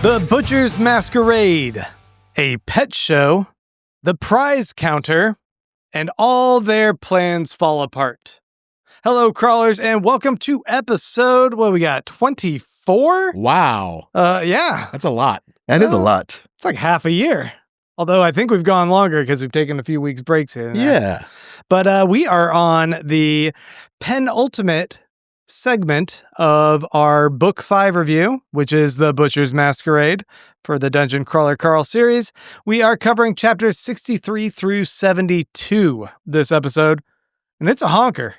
The Butcher's Masquerade, a pet show, the prize counter, and all their plans fall apart. Hello, crawlers, and welcome to episode, what we got, 24? Wow. Yeah. That's a lot. That is a lot. It's like half a year. Although I think we've gone longer because we've taken a few weeks breaks here and there. Yeah. But we are on the penultimate segment of our Book 5 review, which is The Butcher's Masquerade for the Dungeon Crawler Carl series. We are covering chapters 63 through 72 this episode, and it's a honker.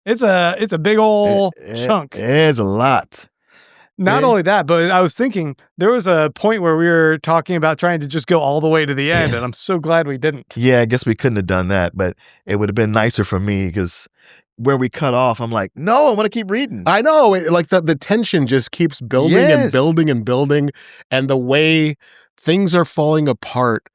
It's a big old chunk. It is a lot. Not only that, but I was thinking there was a point where we were talking about trying to just go all the way to the end, and I'm so glad we didn't. Yeah, I guess we couldn't have done that, but it would have been nicer for me because where we cut off, I'm like, no, I want to keep reading. I know. Like the tension just keeps building and building and building. And the way things are falling apart,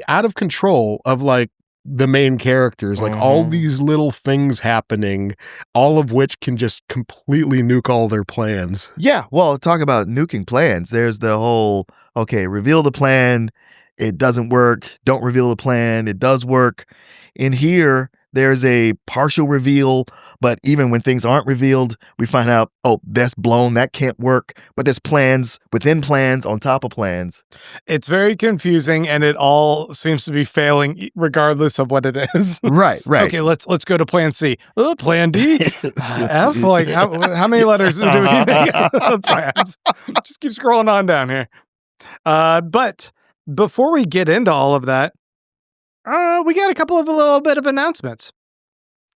out of control of like the main characters, like all these little things happening, all of which can just completely nuke all their plans. Yeah, well, talk about nuking plans. There's the whole, okay, reveal the plan, it doesn't work. Don't reveal the plan, it does work. In here, there's a partial reveal, but even when things aren't revealed, we find out, oh, that's blown, that can't work. But there's plans within plans on top of plans. It's very confusing, and it all seems to be failing regardless of what it is. Right. Okay, let's go to plan C. Plan D? F? Like, how many letters do we make of plans? Just keep scrolling on down here. But before we get into all of that, we got a little bit of announcements.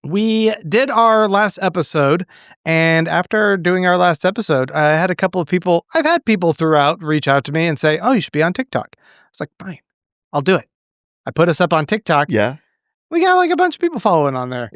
We did our last episode, and after doing our last episode, I had a couple of people, I've had people throughout reach out to me and say, oh, you should be on TikTok. I was like, fine, I'll do it. I put us up on TikTok. Yeah. We got like a bunch of people following on there.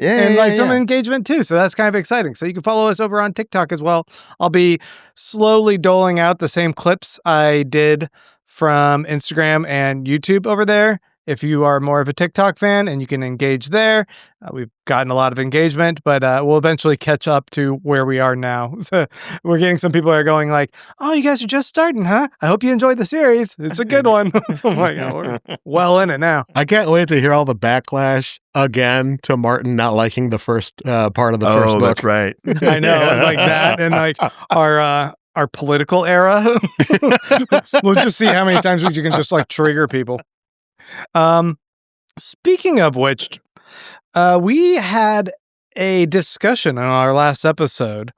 Some engagement too. So that's kind of exciting. So you can follow us over on TikTok as well. I'll be slowly doling out the same clips I did from Instagram and YouTube over there. If you are more of a TikTok fan and you can engage there, we've gotten a lot of engagement, but we'll eventually catch up to where we are now. So we're getting some people that are going like, oh, you guys are just starting, huh? I hope you enjoyed the series. It's a good one. I'm like, we're well in it now. I can't wait to hear all the backlash again to Martin not liking the first part of the first book. Oh, that's right. I know, like that and like our political era. We'll just see how many times you can just like trigger people. Speaking of which, we had a discussion on our last episode,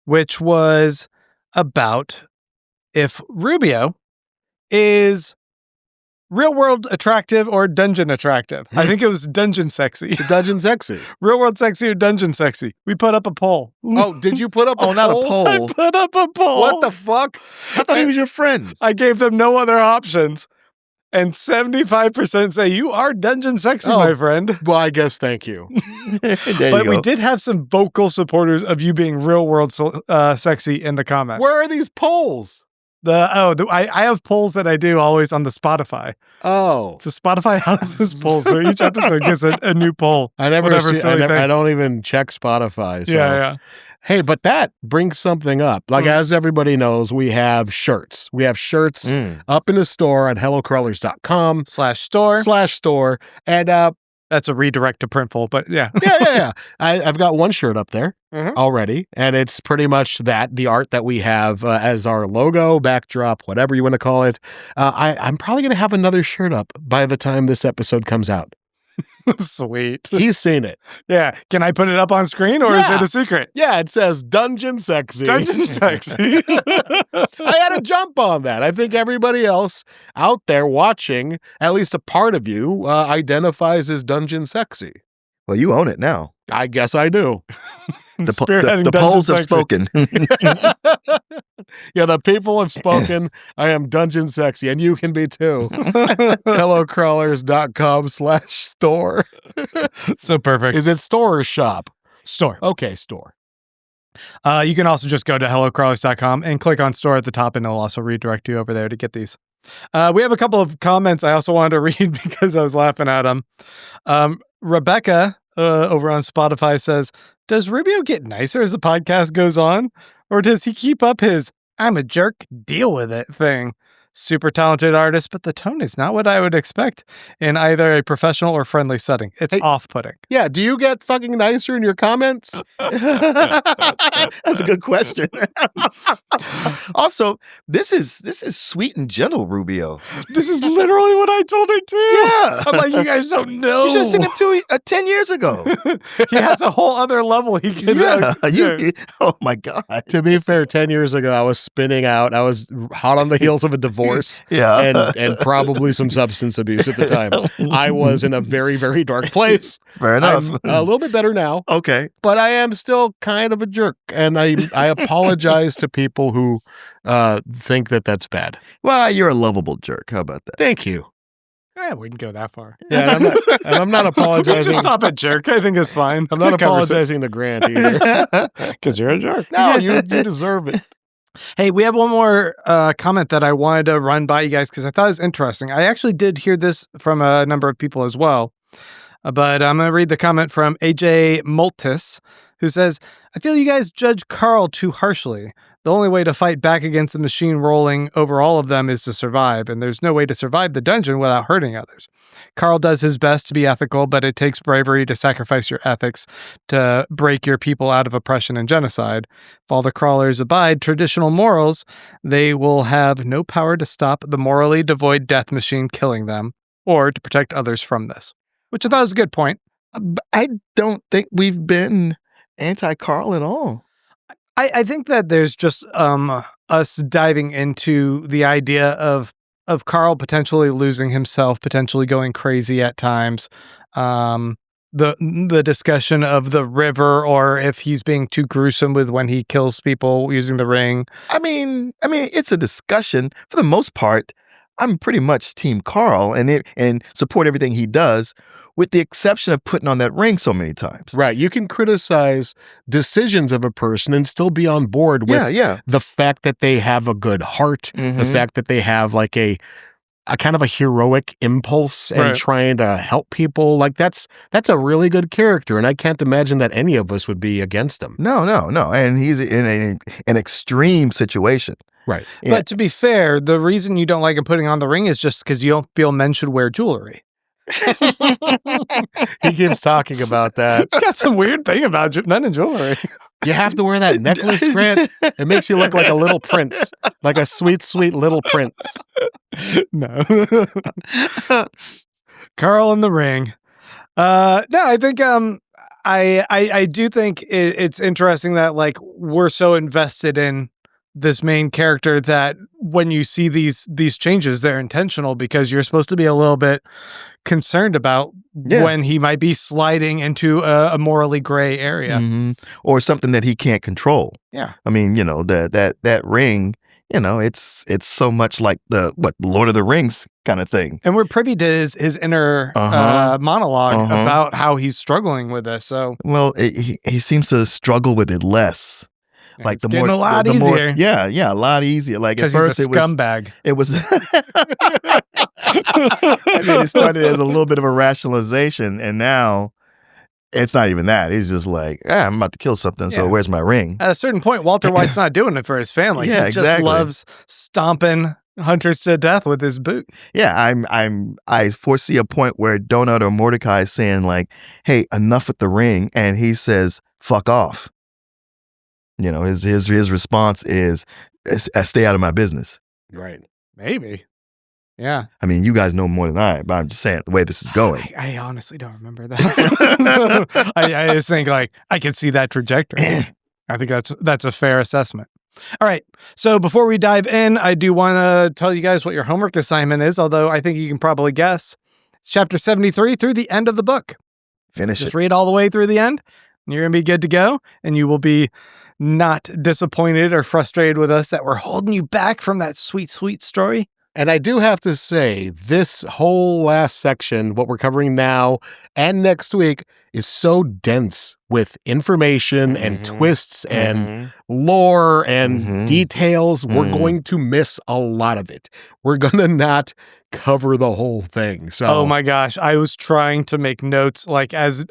which was about if Rubio is real world attractive or dungeon attractive. I think it was dungeon sexy. Dungeon sexy. Real world sexy or dungeon sexy. We put up a poll. Oh, did you put up a poll? Not a poll. I put up a poll. What the fuck? I thought he was your friend. I gave them no other options. And 75% say you are dungeon sexy, my friend. Well, I guess thank you. But we did have some vocal supporters of you being real world sexy in the comments. Where are these polls? I have polls that I do always on the Spotify. Oh. So Spotify has this poll, so each episode gets a new poll. I don't even check Spotify. So. Yeah. Hey, but that brings something up. Like, as everybody knows, we have shirts. We have shirts up in the store at hellocrawlers.com/store. And that's a redirect to Printful, but yeah. Yeah. I've got one shirt up there already, and it's pretty much the art that we have as our logo, backdrop, whatever you want to call it. I'm probably going to have another shirt up by the time this episode comes out. Sweet. He's seen it. Yeah. Can I put it up on screen or is it a secret? Yeah, it says Dungeon Sexy. Dungeon Sexy. I had to jump on that. I think everybody else out there watching, at least a part of you, identifies as Dungeon Sexy. Well, you own it now. I guess I do. The polls have spoken. Yeah, the people have spoken. I am Dungeon Sexy, and you can be too. hellocrawlers.com/store. So perfect. Is it store or shop? Store. Okay, store. You can also just go to hellocrawlers.com and click on store at the top, and it'll also redirect you over there to get these. We have a couple of comments I also wanted to read because I was laughing at them. Rebecca over on Spotify says, does Rubio get nicer as the podcast goes on? Or does he keep up his I'm a jerk, deal with it thing. Super talented artist, but the tone is not what I would expect in either a professional or friendly setting. It's off-putting. Yeah, do you get fucking nicer in your comments? That's a good question. Also, this is sweet and gentle, Rubio. This is literally what I told her too. Yeah. I'm like, you guys don't know. You should have seen him 10 years ago. He has a whole other level he can. Oh my God. To be fair, 10 years ago, I was spinning out. I was hot on the heels of a divorce. Yeah. And probably some substance abuse at the time. I was in a very, very dark place. Fair enough. I'm a little bit better now. Okay. But I am still kind of a jerk. And I apologize to people who think that that's bad. Well, you're a lovable jerk. How about that? Thank you. Yeah, we can go that far. Yeah, and I'm not apologizing. Just stop at jerk. I think it's fine. I'm not apologizing to Grant either. Because you're a jerk. No, you deserve it. Hey, we have one more comment that I wanted to run by you guys because I thought it was interesting. I actually did hear this from a number of people as well. But I'm going to read the comment from AJ Multis, who says, I feel you guys judge Carl too harshly. The only way to fight back against the machine rolling over all of them is to survive, and there's no way to survive the dungeon without hurting others. Carl does his best to be ethical, but it takes bravery to sacrifice your ethics to break your people out of oppression and genocide. If all the crawlers abide traditional morals, they will have no power to stop the morally devoid death machine killing them, or to protect others from this. Which I thought was a good point. I don't think we've been anti-Carl at all. I think that there's just us diving into the idea of Carl potentially losing himself, potentially going crazy at times. The discussion of the river, or if he's being too gruesome with when he kills people using the ring. I mean, it's a discussion. For the most part, I'm pretty much Team Carl and support everything he does, with the exception of putting on that ring so many times. Right. You can criticize decisions of a person and still be on board with the fact that they have a good heart, the fact that they have like a kind of a heroic impulse and trying to help people. Like that's a really good character, and I can't imagine that any of us would be against him. No. And he's in an extreme situation. Right. Yeah. But to be fair, the reason you don't like him putting on the ring is just because you don't feel men should wear jewelry. He keeps talking about that. It's got some weird thing about men and jewelry. You have to wear that necklace, Grant. It makes you look like a little prince, like a sweet, sweet little prince. No. Carl in the ring. No, I think I do think it's interesting that like we're so invested in this main character that when you see these changes, they're intentional, because you're supposed to be a little bit concerned about when he might be sliding into a morally gray area or something that he can't control. Yeah. I mean, that ring, it's so much like the Lord of the Rings kind of thing. And we're privy to his inner monologue about how he's struggling with this. So, well, he seems to struggle with it less. Like it's getting a lot easier. A lot easier. Like at first he's a scumbag. It was it started as a little bit of a rationalization, and now it's not even that. He's just like, I'm about to kill something, so where's my ring? At a certain point, Walter White's not doing it for his family. Yeah, he just loves stomping hunters to death with his boot. Yeah, I foresee a point where Donut or Mordecai is saying like, hey, enough with the ring, and he says, fuck off. His response is, stay out of my business. Right. Maybe. Yeah. I mean, you guys know more than I, but I'm just saying the way this is going. I honestly don't remember that. I just think like I can see that trajectory. I think that's a fair assessment. All right. So before we dive in, I do want to tell you guys what your homework assignment is, although I think you can probably guess. It's chapter 73 through the end of the book. Just read all the way through the end, and you're going to be good to go, and you will be not disappointed or frustrated with us that we're holding you back from that sweet, sweet story. And I do have to say, this whole last section, what we're covering now and next week, is so dense with information and twists and lore and details. We're going to miss a lot of it. We're going to not cover the whole thing. So, oh my gosh, I was trying to make notes like as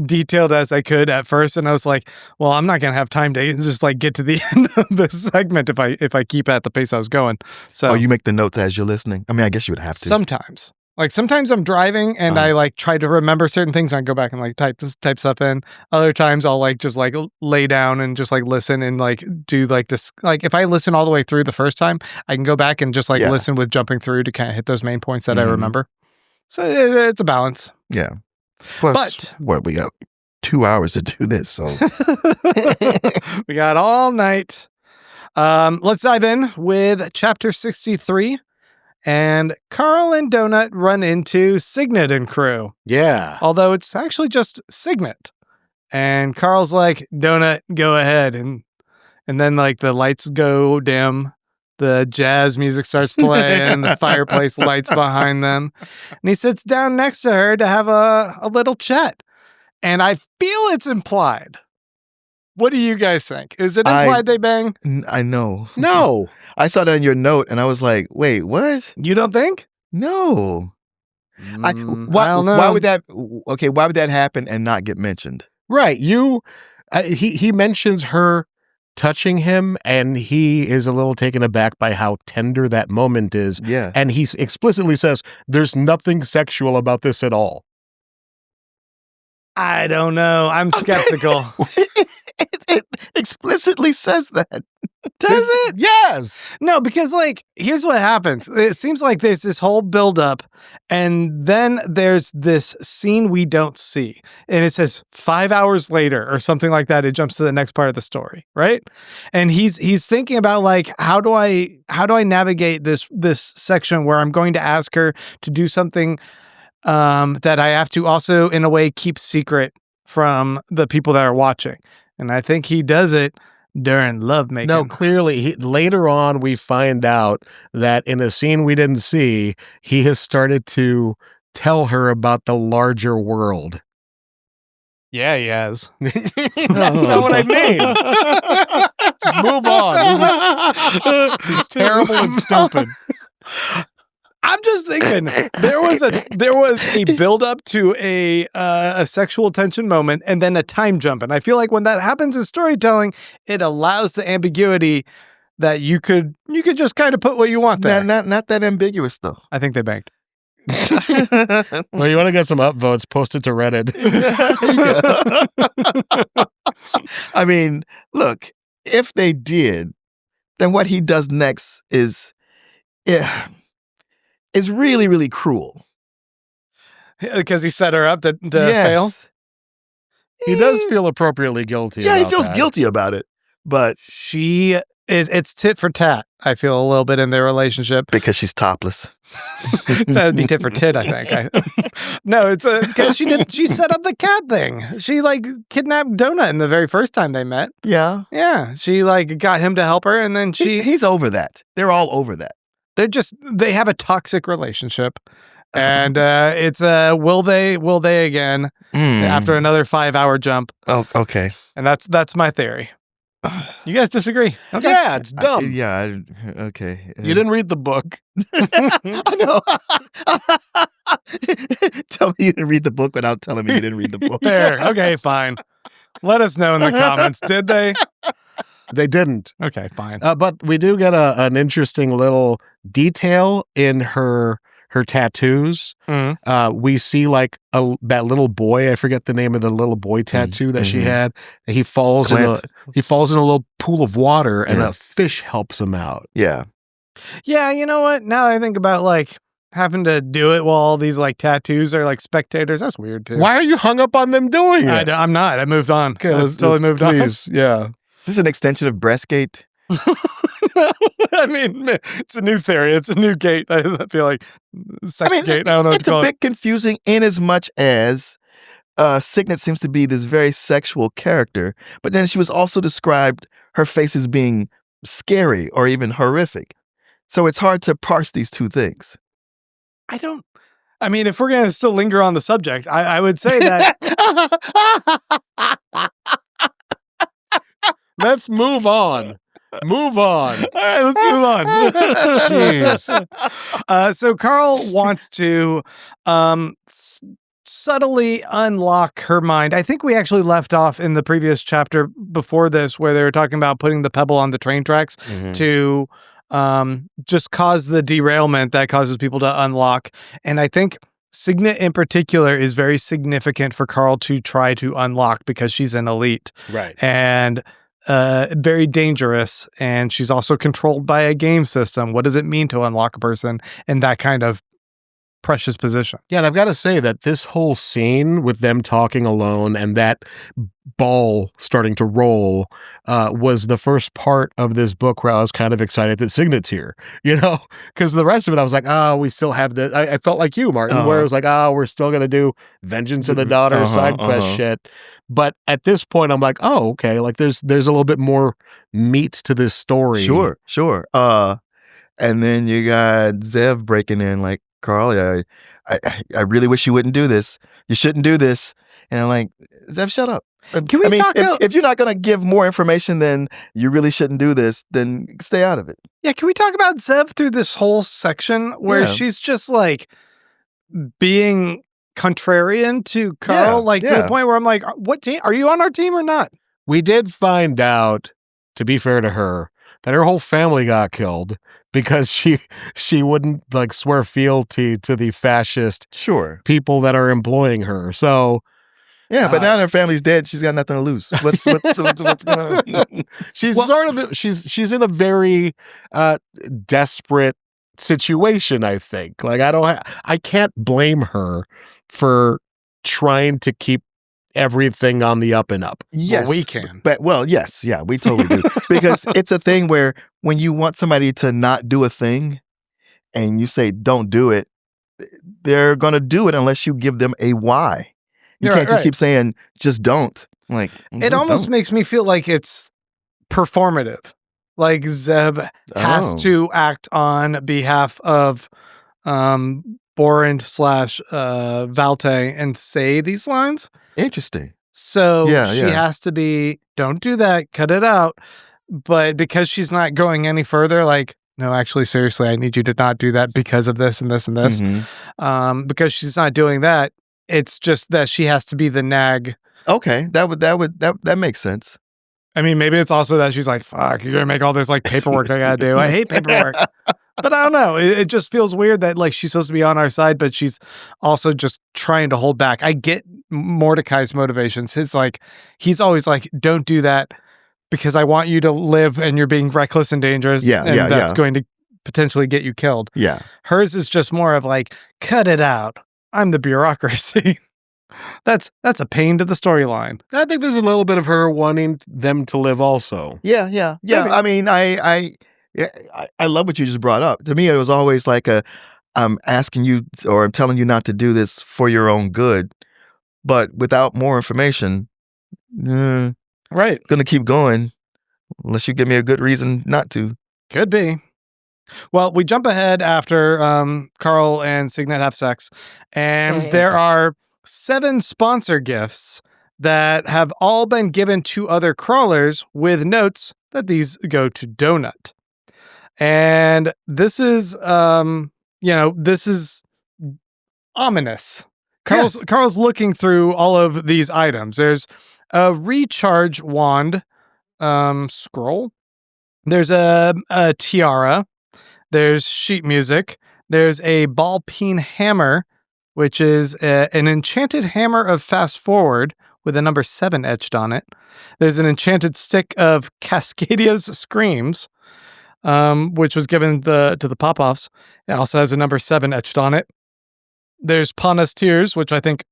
detailed as I could at first, and I was like, well, I'm not going to have time to just like get to the end of this segment if I keep at the pace I was going. So, oh, you make the notes as you're listening? I mean, I guess you would have to. Sometimes. Like sometimes I'm driving and I like try to remember certain things and I go back and like type stuff in. Other times I'll like just like lay down and just like listen and like do like this. Like if I listen all the way through the first time, I can go back and just like listen with jumping through to kind of hit those main points that I remember. So it's a balance. Yeah. Plus, what, we got 2 hours to do this, so. We got all night. Let's dive in with chapter 63. And Carl and Donut run into Signet and crew. Yeah. Although it's actually just Signet. And Carl's like, Donut, go ahead. And then like the lights go dim. The jazz music starts playing. The fireplace lights behind them. And he sits down next to her to have a little chat. And I feel it's implied. What do you guys think? Is it implied they bang? I know. No. I saw that in your note and I was like, wait, what? You don't think? No. I don't know. Why would that happen and not get mentioned? Right. He mentions her touching him and he is a little taken aback by how tender that moment is. Yeah. And he explicitly says, there's nothing sexual about this at all. I don't know. I'm skeptical. It explicitly says that. Does it? Yes. No, because like, here's what happens. It seems like there's this whole buildup, and then there's this scene we don't see. And it says 5 hours later or something like that. It jumps to the next part of the story, right? And he's thinking about like, how do I navigate this section where I'm going to ask her to do something that I have to also in a way keep secret from the people that are watching. And I think he does it during lovemaking. No, clearly, later on, we find out that in a scene we didn't see, he has started to tell her about the larger world. Yeah, he has. That's not what I mean. Just move on. This is terrible and stupid. I'm just thinking there was a build up to a sexual tension moment and then a time jump, and I feel like when that happens in storytelling, it allows the ambiguity that you could just kind of put what you want there. Not that ambiguous though. I think they banged. Well, you want to get some upvotes? Post it to Reddit. I mean, look, if they did, then what he does next is really, really cruel. Because he set her up to fail? He does feel appropriately guilty. Yeah, about he feels that. guilty about it. But it's tit for tat, I feel a little bit in their relationship. Because she's topless. That'd be tit for tit, I think. No, it's because she set up the cat thing. She like kidnapped Donut in the very first time they met. Yeah. Yeah. She like got him to help her, and then he's over that. They're all over that. They have a toxic relationship, and it's will they again after another 5 hour jump. Oh, okay. And that's my theory. You guys disagree? Okay. Yeah, it's dumb. Okay. You didn't read the book. I know. Tell me you didn't read the book without telling me you didn't read the book. Fair. Okay, fine. Let us know in the comments. Did they? They didn't. Okay, fine. But we do get an interesting little detail in her tattoos. Mm-hmm. We see like that little boy. I forget the name of the little boy tattoo that she had. He falls in a little pool of water, and a fish helps him out. Yeah. Yeah. You know what? Now that I think about like having to do it while all these like tattoos are like spectators, that's weird too. Why are you hung up on them doing it? I'm not. I moved on. Okay, I totally moved on. Yeah. Is this an extension of Breastgate? I mean, it's a new theory. It's a new gate. I feel like sex gate. I don't know what to call it. It's a bit confusing in as much as Signet seems to be this very sexual character, but then she was also described her face as being scary or even horrific. So it's hard to parse these two things. I mean, if we're going to still linger on the subject, I would say that. Let's move on. Move on. All right, let's move on. Jeez. So Carl wants to subtly unlock her mind. I think we actually left off in the previous chapter before this where they were talking about putting the pebble on the train tracks to just cause the derailment that causes people to unlock. And I think Signet in particular is very significant for Carl to try to unlock because she's an elite. Right. And very dangerous, and she's also controlled by a game system. What does it mean to unlock a person in that kind of precious position? Yeah, and I've got to say that this whole scene with them talking alone and that ball starting to roll was the first part of this book where I was kind of excited that Signet's here, because the rest of it I was like, oh, we still have the. I felt like you, Martin, where it was like, oh, we're still gonna do Vengeance of the Daughter side quest shit. But at this point, I'm like, oh, okay, like there's a little bit more meat to this story. Sure. And then you got Zev breaking in like, Carl, I really wish you wouldn't do this. You shouldn't do this. And I'm like, Zev, shut up. Can we talk if you're not going to give more information than you really shouldn't do this, then stay out of it. Yeah, can we talk about Zev through this whole section where she's just like being contrarian to Carl, to the point where I'm like, what team? Are you on our team or not? We did find out, to be fair to her, that her whole family got killed because she wouldn't like swear fealty to the fascist people that are employing her. So yeah, but now that her family's dead, she's got nothing to lose. What's going on? She's in a very desperate situation, I think. Like I can't blame her for trying to keep everything on the up and up. Yes, well, we can. But yes, yeah, we totally do. Because it's a thing where when you want somebody to not do a thing and you say don't do it, they're going to do it unless you give them a why. You can't just keep saying just don't. Like it almost makes me feel like it's performative. Like Zeb has to act on behalf of Borand / Valte and say these lines. Interesting. So she has to be, don't do that, cut it out. But because she's not going any further, like, no, actually, seriously, I need you to not do that because of this and this and this. Because she's not doing that, it's just that she has to be the nag. Okay, that makes sense. I mean, maybe it's also that she's like, fuck, you're gonna make all this like paperwork I gotta do. I hate paperwork. But I don't know. It just feels weird that like she's supposed to be on our side, but she's also just trying to hold back. I get Mordecai's motivations. He's always like, don't do that because I want you to live and you're being reckless and dangerous. That's going to potentially get you killed. Yeah. Hers is just more of like, cut it out. I'm the bureaucracy. That's a pain to the storyline. I think there's a little bit of her wanting them to live also. Yeah. I mean, I love what you just brought up. To me, it was always like I'm asking you or I'm telling you not to do this for your own good, but without more information, right? Gonna keep going unless you give me a good reason not to. Could be. Well, we jump ahead after Carl and Signet have sex, and there are 7 sponsor gifts that have all been given to other crawlers with notes that these go to Donut. And this is, this is ominous. Carl's looking through all of these items. There's a recharge wand scroll. There's a tiara. There's sheet music. There's a ball peen hammer, which is an enchanted hammer of fast forward with a number 7 etched on it. There's an enchanted stick of Cascadia's Screams, which was given to the Pop-Offs. It also has a number 7 etched on it. There's Pana's Tears, which I think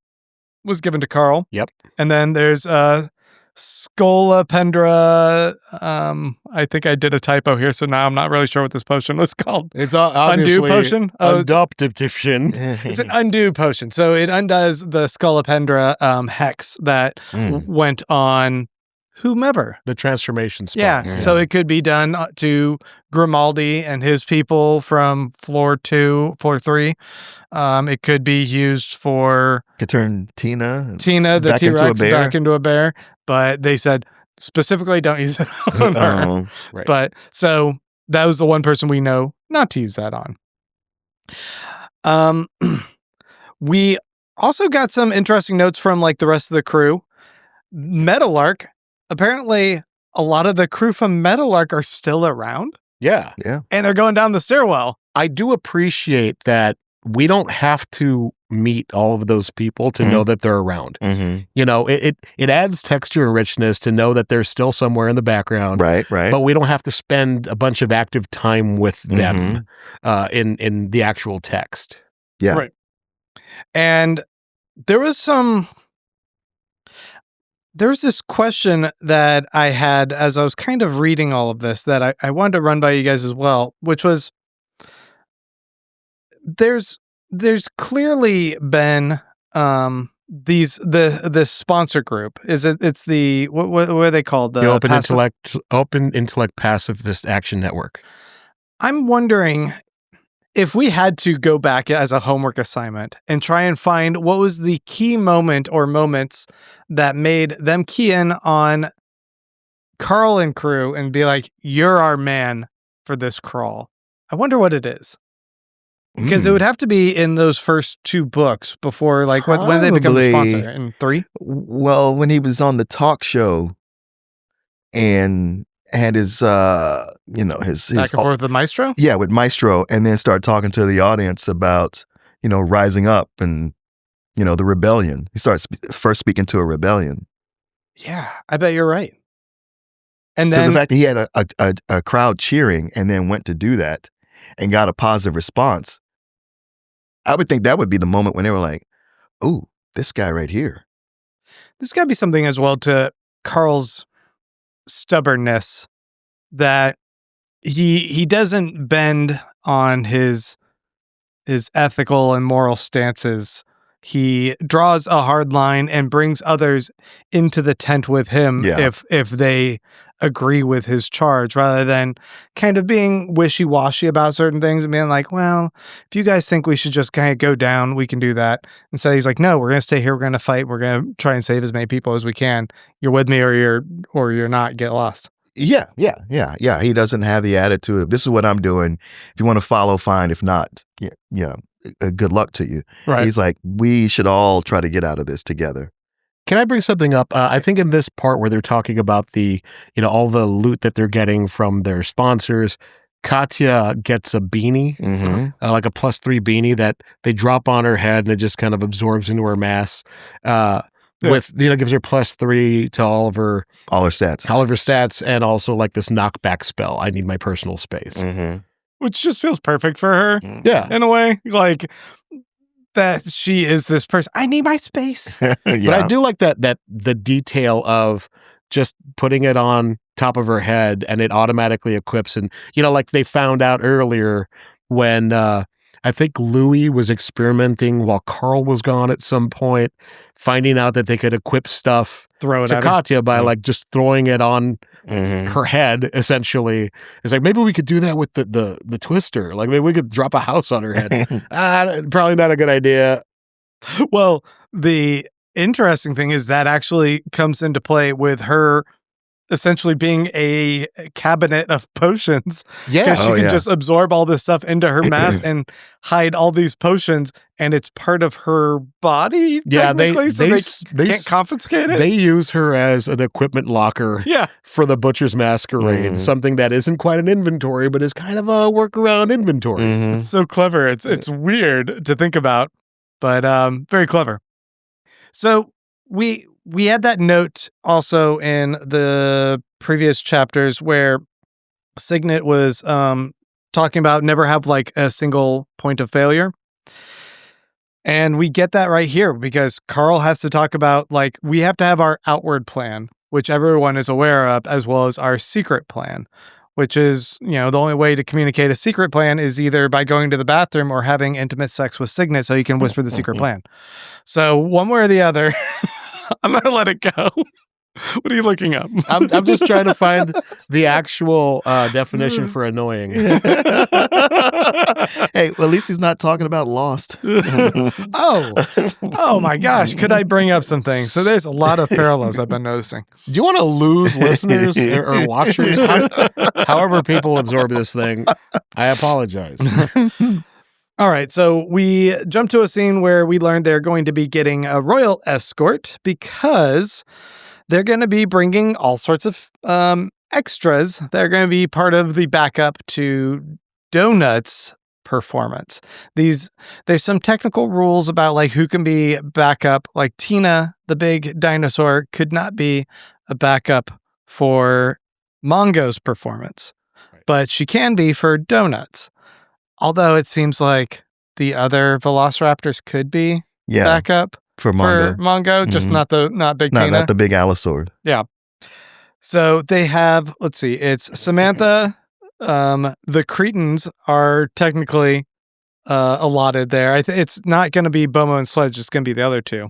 was given to Carl. Yep. And then there's Scolopendra. I think I did a typo here, so now I'm not really sure what this potion was called. It's obviously undo potion. Adoption. It's an undo potion, so it undoes the Scolopendra hex that went on whomever. The transformation spell. Yeah. So it could be done to Grimaldi and his people from floor 3. It could be used for... Could turn Tina the T-Rex back into a bear. But they said, specifically, don't use it on her. Right. But so that was the one person we know not to use that on. We also got some interesting notes from like the rest of the crew. Metalark, apparently a lot of the crew from Metalark are still around. Yeah. And they're going down the stairwell. I do appreciate that we don't have to meet all of those people to know that they're around. You know, it adds texture and richness to know that they're still somewhere in the background. Right. But we don't have to spend a bunch of active time with them in the actual text. Yeah. Right. And there was this question that I had as I was kind of reading all of this that I wanted to run by you guys as well, which was there's clearly been this sponsor group. It's the what are they called? The Open Intellect Pacifist Action Network. I'm wondering if we had to go back as a homework assignment and try and find what was the key moment or moments that made them key in on Carl and crew and be like, you're our man for this crawl. I wonder what it is. Because it would have to be in those first 2 books before, like, when did they become a sponsor? In 3? Well, when he was on the talk show and had his, his back and forth with Maestro? Yeah, with Maestro, and then start talking to the audience about, rising up and, the rebellion. He starts first speaking to a rebellion. Yeah, I bet you're right. And then the fact that he had a crowd cheering and then went to do that and got a positive response, I would think that would be the moment when they were like, "Ooh, this guy right here." There's got to be something as well to Carl's stubbornness that he doesn't bend on his ethical and moral stances. He draws a hard line and brings others into the tent with him if they agree with his charge, rather than kind of being wishy-washy about certain things and being like, well, if you guys think we should just kind of go down, we can do that. And so he's like, no, we're going to stay here. We're going to fight. We're going to try and save as many people as we can. You're with me or you're not. Get lost. Yeah. He doesn't have the attitude of, this is what I'm doing. If you want to follow, fine. If not, good luck to you. Right. He's like, we should all try to get out of this together. Can I bring something up? I think in this part where they're talking about the, all the loot that they're getting from their sponsors, Katya gets a beanie, like a +3 beanie that they drop on her head and it just kind of absorbs into her mass. With, gives her +3 to all of her stats, and also like this knockback spell. I need my personal space, which just feels perfect for her. Yeah, in a way, like that she is this person. I need my space. Yeah. But I do like that the detail of just putting it on top of her head and it automatically equips. And like they found out earlier when I think Louis was experimenting while Carl was gone at some point, finding out that they could equip stuff to Katya by like just throwing it on her head, essentially. It's like, maybe we could do that with the twister. Like maybe we could drop a house on her head. Probably not a good idea. Well, the interesting thing is that actually comes into play with her essentially being a cabinet of potions. Yeah. Because she can just absorb all this stuff into her mass and hide all these potions, and it's part of her body. Yeah, they can't confiscate it. They use her as an equipment locker for the Butcher's Masquerade, something that isn't quite an inventory, but is kind of a workaround inventory. It's so clever. It's weird to think about, but very clever. So we had that note also in the previous chapters where Signet was talking about never have like a single point of failure. And we get that right here because Carl has to talk about like we have to have our outward plan, which everyone is aware of, as well as our secret plan, which is, the only way to communicate a secret plan is either by going to the bathroom or having intimate sex with Signet so you can whisper the secret plan. So one way or the other, I'm going to let it go. What are you looking up? I'm just trying to find the actual definition for annoying. Hey, well, at least he's not talking about Lost. Oh my gosh. Could I bring up some things? So there's a lot of parallels I've been noticing. Do you want to lose listeners or watchers? However people absorb this thing, I apologize. All right, so we jump to a scene where we learned they're going to be getting a royal escort because they're going to be bringing all sorts of extras that are going to be part of the backup to Donut's performance. There's some technical rules about like who can be backup. Like Tina, the big dinosaur, could not be a backup for Mongo's performance, but she can be for Donut's. Although it seems like the other velociraptors could be backup for Mongo, just not Big Tina. Not the big allosaur. Yeah. So they have, let's see, it's Samantha. The Cretans are technically allotted there. It's not going to be Bomo and Sledge. It's going to be the other two.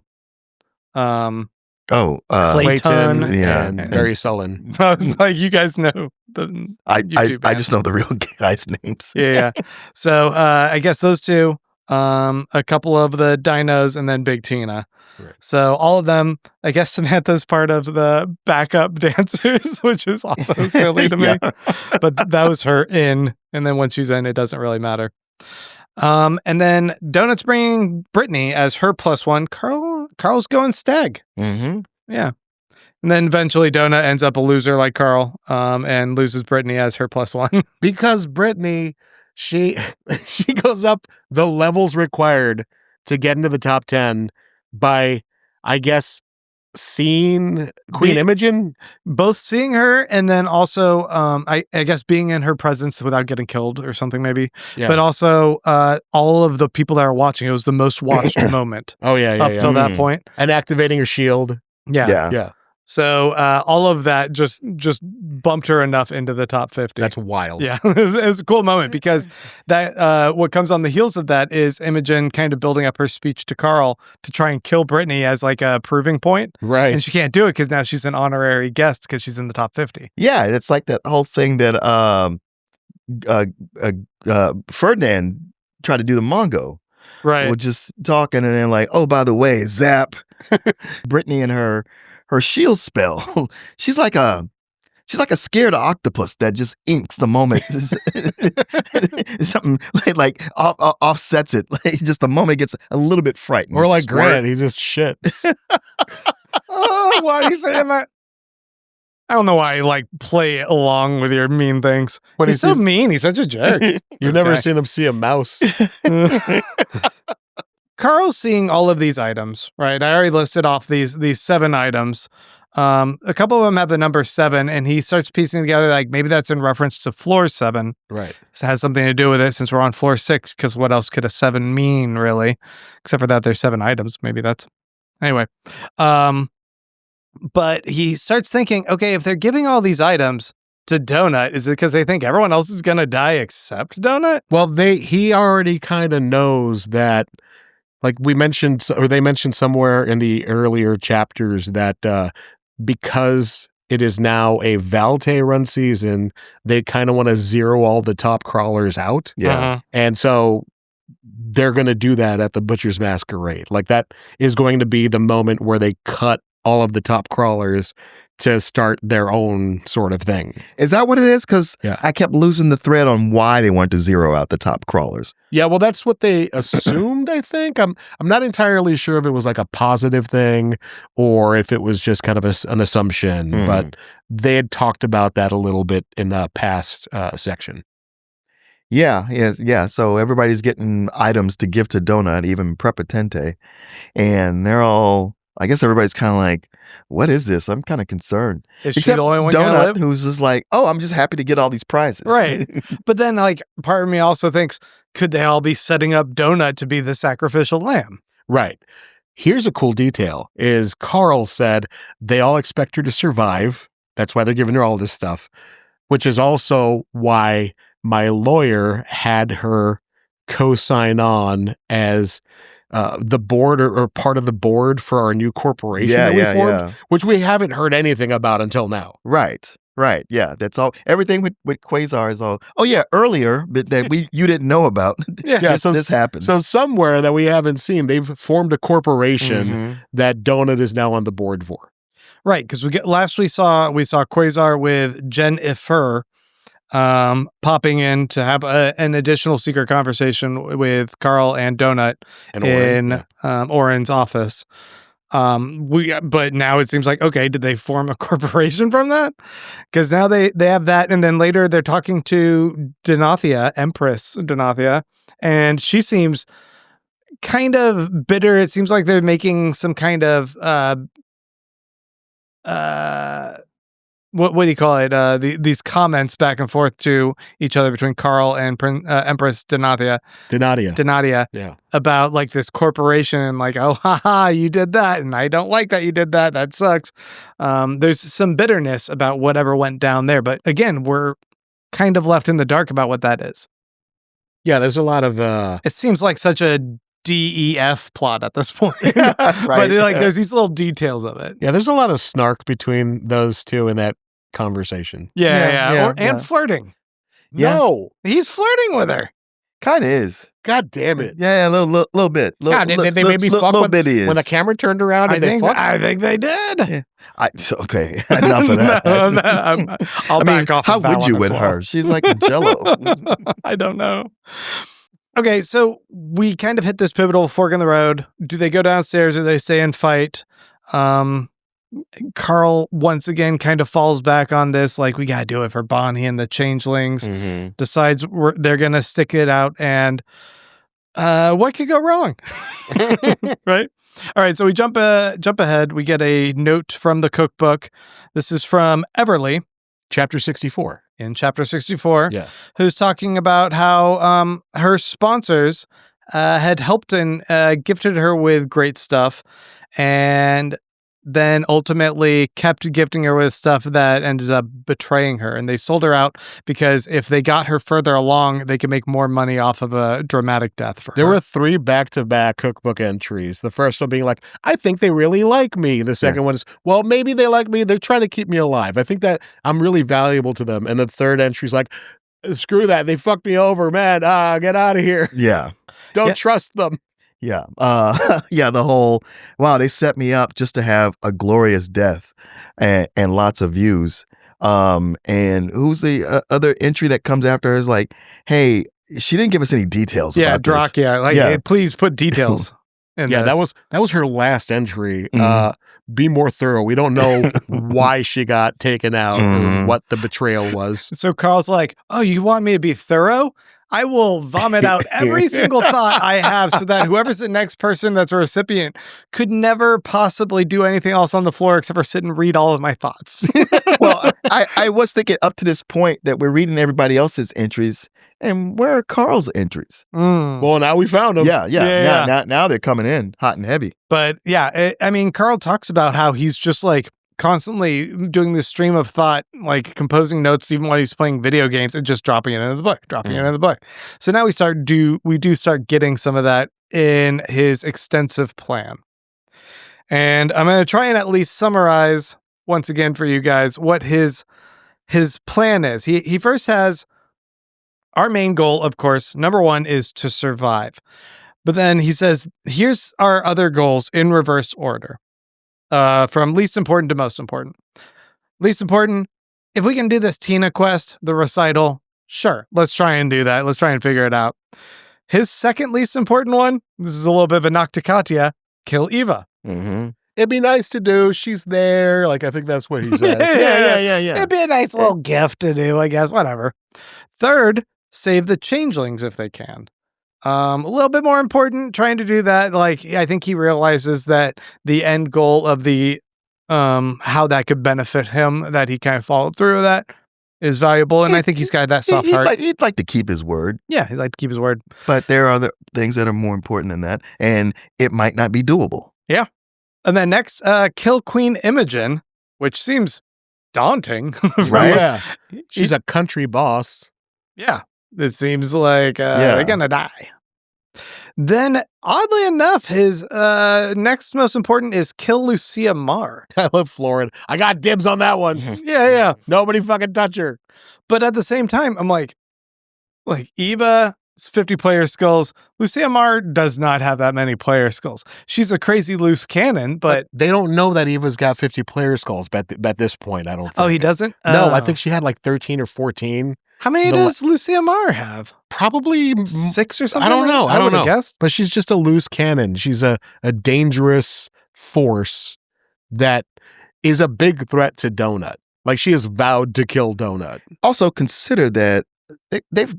Clayton and Barry Sullen. I was like, you guys know the I just know the real guys' names. Yeah. So I guess those two, a couple of the dinos, and then Big Tina. Right. So all of them, I guess Samantha's part of the backup dancers, which is also silly to me. But that was her in, and then when she's in, it doesn't really matter. And then Donut's bringing Brittany as her +1. Carl's going stag. Mm-hmm. Yeah. And then eventually Donut ends up a loser like Carl, and loses Brittany as her +1. Because Brittany, she goes up the levels required to get into the top 10 by, I guess, seeing Queen Imogen? Both seeing her and then also, I guess, being in her presence without getting killed or something maybe. Yeah. But also all of the people that are watching. It was the most watched moment. Oh, yeah. Up till that point. And activating her shield. Yeah. So all of that just bumped her enough into the top 50. That's wild. Yeah, it was a cool moment because that what comes on the heels of that is Imogen kind of building up her speech to Carl to try and kill Brittany as like a proving point. Right. And she can't do it because now she's an honorary guest because she's in the top 50. Yeah, it's like that whole thing that Ferdinand tried to do to Mongo. Right. We're just talking and then like, oh, by the way, zap. Brittany and her shield spell. She's like a scared octopus that just inks the moment. Something like offsets it. Like just the moment it gets a little bit frightened. Or like Grant, he just shits. Oh, why are you saying that? I don't know why I like play along with your mean things. But he's so mean. He's such a jerk. You've never seen him see a mouse. Carl's seeing all of these items, right? I already listed off these 7 items. A couple of them have the number 7, and he starts piecing together like maybe that's in reference to floor 7. Right. This has something to do with it since we're on floor 6, because what else could a 7 mean, really? Except for that there's 7 items. Maybe that's... Anyway. But he starts thinking, okay, if they're giving all these items to Donut, is it because they think everyone else is going to die except Donut? Well, he already kind of knows that. Like they mentioned somewhere in the earlier chapters that because it is now a Valte run season, they kind of want to zero all the top crawlers out. Yeah. Uh-huh. And so they're going to do that at the Butcher's Masquerade. Like that is going to be the moment where they cut all of the top crawlers to start their own sort of thing. Is that what it is? Because I kept losing the thread on why they wanted to zero out the top crawlers. Yeah, well, that's what they assumed, I think. I'm not entirely sure if it was like a positive thing or if it was just kind of an assumption, but they had talked about that a little bit in the past section. Yeah. So everybody's getting items to give to Donut, even Prepotente, and they're all, I guess everybody's kind of like, what is this? I'm kind of concerned. Is she the only one Donut, who's just like, oh, I'm just happy to get all these prizes. Right. But then, like, part of me also thinks, could they all be setting up Donut to be the sacrificial lamb? Right. Here's a cool detail, is Carl said they all expect her to survive. That's why they're giving her all this stuff, which is also why my lawyer had her co-sign on as the board or part of the board for our new corporation that we formed, which we haven't heard anything about until now. Right. Yeah. That's all. Everything with Quasar is all. Oh yeah, earlier, but that you didn't know about. This happened. So somewhere that we haven't seen, they've formed a corporation that Donut is now on the board for. Right, because we saw Quasar with Jennifer popping in to have an additional secret conversation with Carl and Donut in Oren's office. But now it seems like, okay, did they form a corporation from that? Because now they have that, and then later they're talking to Empress Denathia, and she seems kind of bitter. It seems like they're making some kind of what do you call it? These comments back and forth to each other between Carl and Empress Denathia, yeah, about like this corporation and like, oh, haha, you did that, and I don't like that you did that. That sucks. There's some bitterness about whatever went down there, but again, we're kind of left in the dark about what that is. Yeah, there's a lot of. It seems like such a DEF plot at this point. Right. But there's these little details of it. Yeah, there's a lot of snark between those two in that conversation. And flirting. No. He's flirting with her. Kind of is. God damn it. Yeah, a little bit. Did they maybe fuck when the camera turned around? I think they did. Yeah. Okay, enough of that. I'll back off. How would you with her? She's like Jello. I don't know. Okay, so we kind of hit this pivotal fork in the road. Do they go downstairs or they stay and fight? Carl once again kind of falls back on this, like, we got to do it for Bonnie and the changelings. Decides they're going to stick it out, and what could go wrong? Right? All right, so we jump ahead. We get a note from the cookbook. This is from Everly. Chapter 64. In chapter 64, who's talking about how her sponsors had helped and gifted her with great stuff, and then ultimately kept gifting her with stuff that ended up betraying her. And they sold her out because if they got her further along, they could make more money off of a dramatic death for her. There were 3 back-to-back cookbook entries. The first one being like, I think they really like me. The second one is, well, maybe they like me. They're trying to keep me alive. I think that I'm really valuable to them. And the third entry is like, screw that. They fucked me over, man. Get out of here. Yeah. Don't trust them. Yeah. The whole, wow, they set me up just to have a glorious death and lots of views. And who's the other entry that comes after her is like, hey, she didn't give us any details about this. Drachia, please put details. That was her last entry. Be more thorough. We don't know why she got taken out or what the betrayal was. So Carl's like, oh, you want me to be thorough? I will vomit out every single thought I have so that whoever's the next person that's a recipient could never possibly do anything else on the floor except for sit and read all of my thoughts. Well, I was thinking up to this point that we're reading everybody else's entries, and where are Carl's entries? Well, now we found them. Yeah. Now they're coming in hot and heavy. But Carl talks about how he's just like constantly doing this stream of thought, like composing notes even while he's playing video games and just dropping it into the book. So now we do start getting some of that in his extensive plan. And I'm going to try and at least summarize once again for you guys what his plan is. He first has our main goal, of course, number 1 is to survive. But then he says, here's our other goals in reverse order. From least important to most important. Least important, if we can do this Tina quest, the recital, sure, let's try and do that. Let's try and figure it out. His second least important one, this is a little bit of a knock to Katya, kill Eva. It'd be nice to do. She's there. Like, I think that's what he says. Yeah. It'd be a nice little gift to do, I guess, whatever. Third, save the changelings if they can. A little bit more important, trying to do that. Like, I think he realizes that the end goal of the, how that could benefit him, that he kind of followed through with that, is valuable. And I think he's got that soft heart. He'd like to keep his word. Yeah, he'd like to keep his word. But there are other things that are more important than that, and it might not be doable. Yeah. And then next, kill Queen Imogen, which seems daunting. Right? Yeah. She's a country boss. Yeah. It seems like they're going to die. Then, oddly enough, his next most important is kill Lucia Marr. I love Florin. I got dibs on that one. Yeah. Nobody fucking touch her. But at the same time, I'm like Eva, 50 player skulls. Lucia Marr does not have that many player skulls. She's a crazy loose cannon, but they don't know that Eva's got 50 player skulls at this point, I don't think. Oh, he doesn't? No, I think she had like 13 or 14. How many does Lucia Marr have? Probably 6 or something? I don't know. I don't know. Guessed. But she's just a loose cannon. She's a dangerous force that is a big threat to Donut. Like, she has vowed to kill Donut. Also, consider that they've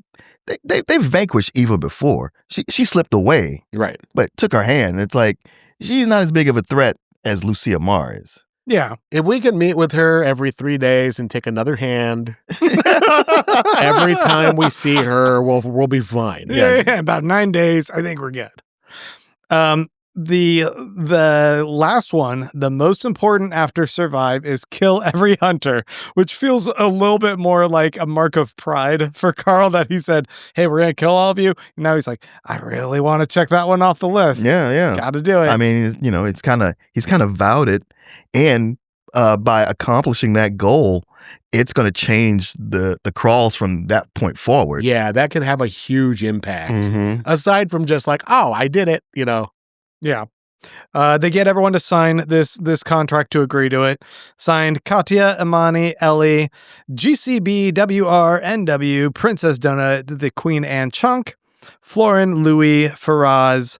vanquished Eva before. She slipped away, right? But took her hand. It's like she's not as big of a threat as Lucia Marr is. Yeah. If we could meet with her every 3 days and take another hand every time we see her, we'll be fine. Yeah, about 9 days, I think we're good. The last one, the most important after survive, is kill every hunter, which feels a little bit more like a mark of pride for Carl that he said, hey, we're going to kill all of you. And now he's like, I really want to check that one off the list. Yeah. Got to do it. I mean, he's kind of vowed it. And by accomplishing that goal, it's going to change the crawls from that point forward. Yeah, that could have a huge impact. Aside from just like, oh, I did it, Yeah. They get everyone to sign this contract to agree to it. Signed Katya, Imani, Ellie, GCB, WR, NW, Princess Donut, the Queen Anne Chunk, Florin, Louis, Faraz,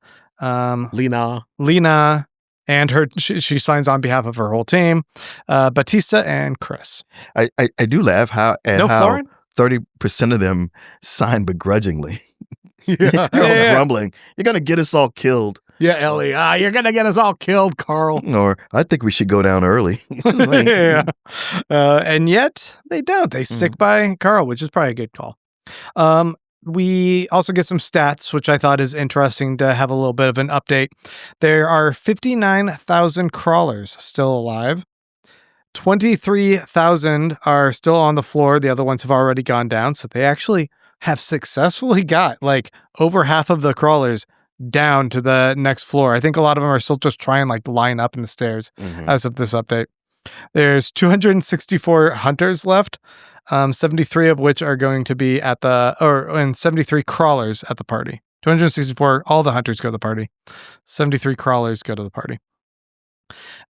Lena, and her. She signs on behalf of her whole team. Batista and Chris. I do laugh how Florin? 30% of them signed begrudgingly. Yeah. Grumbling. You're gonna get us all killed. Yeah, Ellie. You're gonna get us all killed, Carl. Or I think we should go down early. Yeah. And yet they don't. They stick by Carl, which is probably a good call. We also get some stats, which I thought is interesting to have a little bit of an update. There are 59,000 crawlers still alive. 23,000 are still on the floor. The other ones have already gone down. So they actually have successfully got like over half of the crawlers down to the next floor. I think a lot of them are still just trying like line up in the stairs as of this update. There's 264 hunters left, 73 of which are going to be and 73 crawlers at the party. 264, all the hunters go to the party. 73 crawlers go to the party.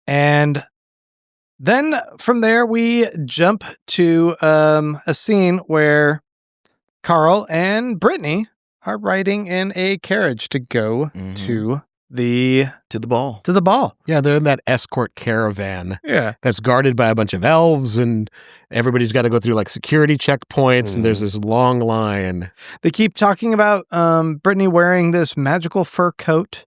And then from there, we jump to a scene where Carl and Brittany are riding in a carriage to go to the ball. Yeah, they're in that escort caravan. Yeah. That's guarded by a bunch of elves, and everybody's got to go through like security checkpoints, and there's this long line. They keep talking about Brittany wearing this magical fur coat.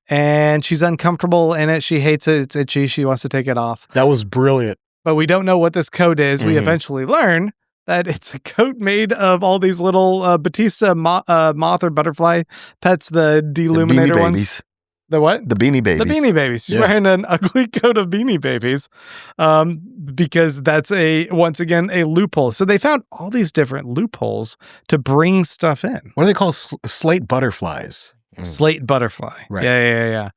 And she's uncomfortable in it. She hates it. It's itchy. She wants to take it off. That was brilliant. But we don't know what this coat is. We eventually learn that it's a coat made of all these little Batista moth or butterfly pets, the Deluminator ones. Babies. The what? The Beanie Babies. The Beanie Babies. She's wearing an ugly coat of Beanie Babies because that's once again a loophole. So they found all these different loopholes to bring stuff in. What do they call slate butterflies? Slate butterfly. Right. Yeah.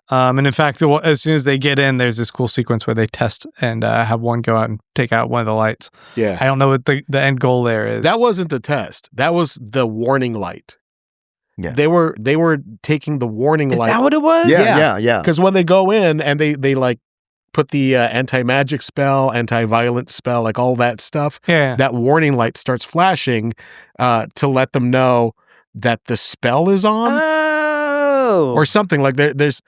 And in fact, as soon as they get in, there's this cool sequence where they test and have one go out and take out one of the lights. Yeah. I don't know what the end goal there is. That wasn't a test. That was the warning light. Yeah. They were taking the warning light. Is that what it was? Yeah. Because when they go in and they like put the anti-magic spell, anti-violent spell, like all that stuff, that warning light starts flashing to let them know that the spell is on. Or something like there's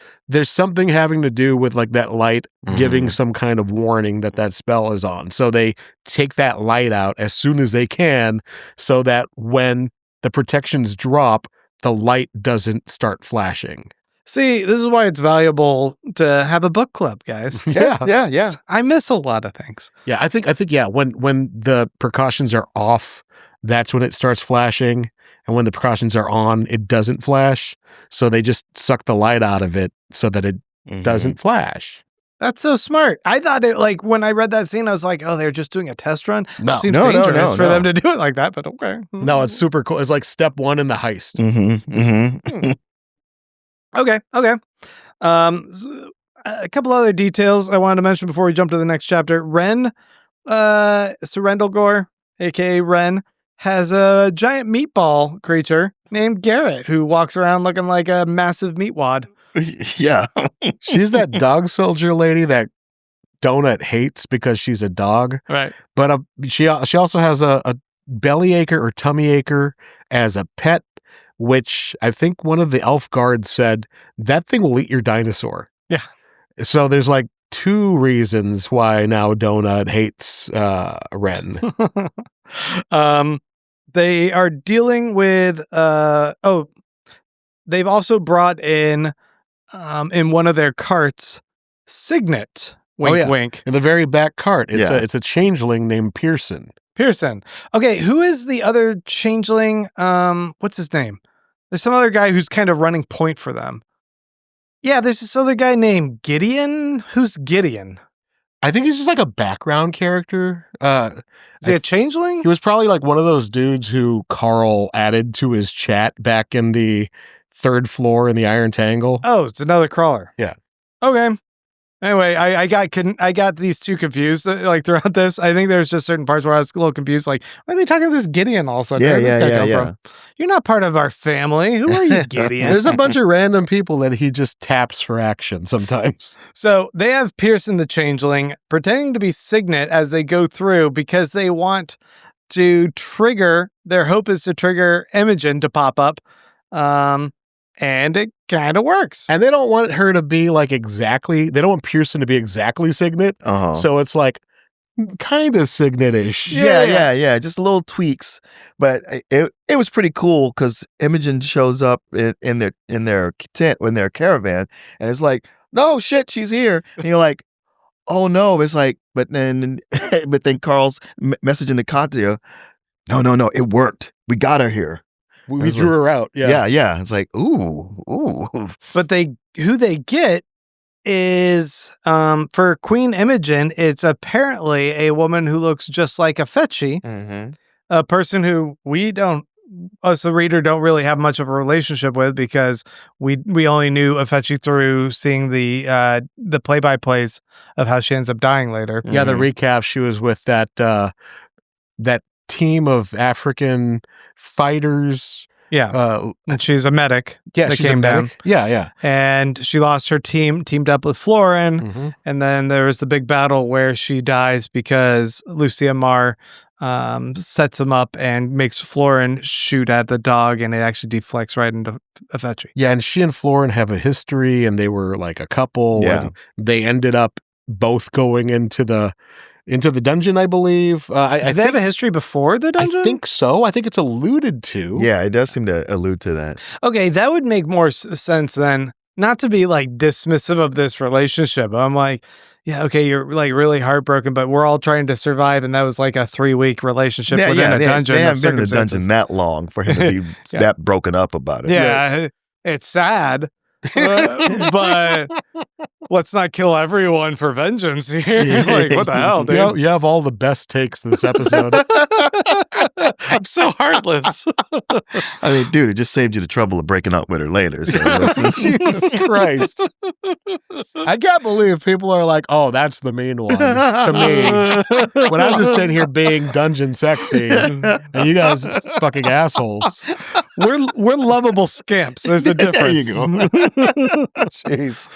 something having to do with like that light giving some kind of warning that spell is on. So they take that light out as soon as they can so that when the protections drop, the light doesn't start flashing. See, this is why it's valuable to have a book club, guys. Yeah. I miss a lot of things. Yeah, I think when the precautions are off, that's when it starts flashing. And when the precautions are on, it doesn't flash. So they just suck the light out of it so that it doesn't flash. That's so smart. I thought it, like, when I read that scene, I was like, oh, they're just doing a test run? No. It seems dangerous for them to do it like that, but okay. No, it's super cool. It's like step one in the heist. Okay. A couple other details I wanted to mention before we jump to the next chapter. Ren, Surrendelgore, aka Ren, has a giant meatball creature named Garrett who walks around looking like a massive meatwad. Yeah. She's that dog soldier lady that Donut hates because she's a dog. Right. But she also has a bellyache or tummy-ache as a pet, which I think one of the elf guards said, that thing will eat your dinosaur. Yeah. So there's like 2 reasons why now Donut hates Ren. They are dealing with they've also brought in one of their carts Signet. Wink, wink. In the very back cart. It's a changeling named Pearson. Okay, who is the other changeling? What's his name? There's some other guy who's kind of running point for them. Yeah, there's this other guy named Gideon. Who's Gideon? I think he's just like a background character. Is he a changeling? He was probably like one of those dudes who Carl added to his chat back in the 3rd floor in the Iron Tangle. Oh, it's another crawler. Yeah. Okay. Anyway, I got these 2 confused like throughout this. I think there's just certain parts where I was a little confused. Like, why are they talking to this Gideon all of a sudden? Where did this guy come from? You're not part of our family. Who are you, Gideon? There's a bunch of random people that he just taps for action sometimes. So they have Pearson the Changeling pretending to be Signet as they go through because they want to trigger. Their hope is to trigger Imogen to pop up. And it kind of works. And they don't want her to be like they don't want Pearson to be exactly Signet. So it's like kind of Signet-ish. Yeah. Just little tweaks. But it was pretty cool because Imogen shows up in their tent, in their caravan, and it's like, no shit, she's here. And you're like, oh no. It's like, but then Carl's messaging to Katya, no, it worked. We got her here. We drew her out. Yeah. It's like, ooh. But who they get is for Queen Imogen, it's apparently a woman who looks just like a Fetchy, a person who us the reader don't really have much of a relationship with because we only knew Fetchy through seeing the play-by-plays of how she ends up dying later. Yeah, the recap, she was with that team of African fighters. Yeah. And she's a medic. Yeah, she's came a medic. Down. Yeah. And she lost her teamed up with Florin. And then there was the big battle where she dies because Lucia Marr sets him up and makes Florin shoot at the dog, and it actually deflects right into Fetchy. Yeah, and she and Florin have a history, and they were like a couple. Yeah. And they ended up both going into the dungeon, I believe. Did they have a history before the dungeon? I think so. I think it's alluded to. Yeah, it does seem to allude to that. Okay, that would make more sense then. Not to be like dismissive of this relationship. I'm like, yeah, okay, you're like really heartbroken, but we're all trying to survive, and that was like a 3-week relationship within a dungeon. They haven't been in the dungeon that long for him to be that broken up about it. Yeah, it's sad. But let's not kill everyone for vengeance here. Like, what the hell, dude? You have all the best takes this episode. I'm so heartless. I mean, dude, it just saved you the trouble of breaking up with her later. So Jesus Christ. I can't believe people are like, oh, that's the mean one to me. When I'm just sitting here being dungeon sexy and you guys fucking assholes. We're lovable scamps. There's a difference. There you go. Jeez.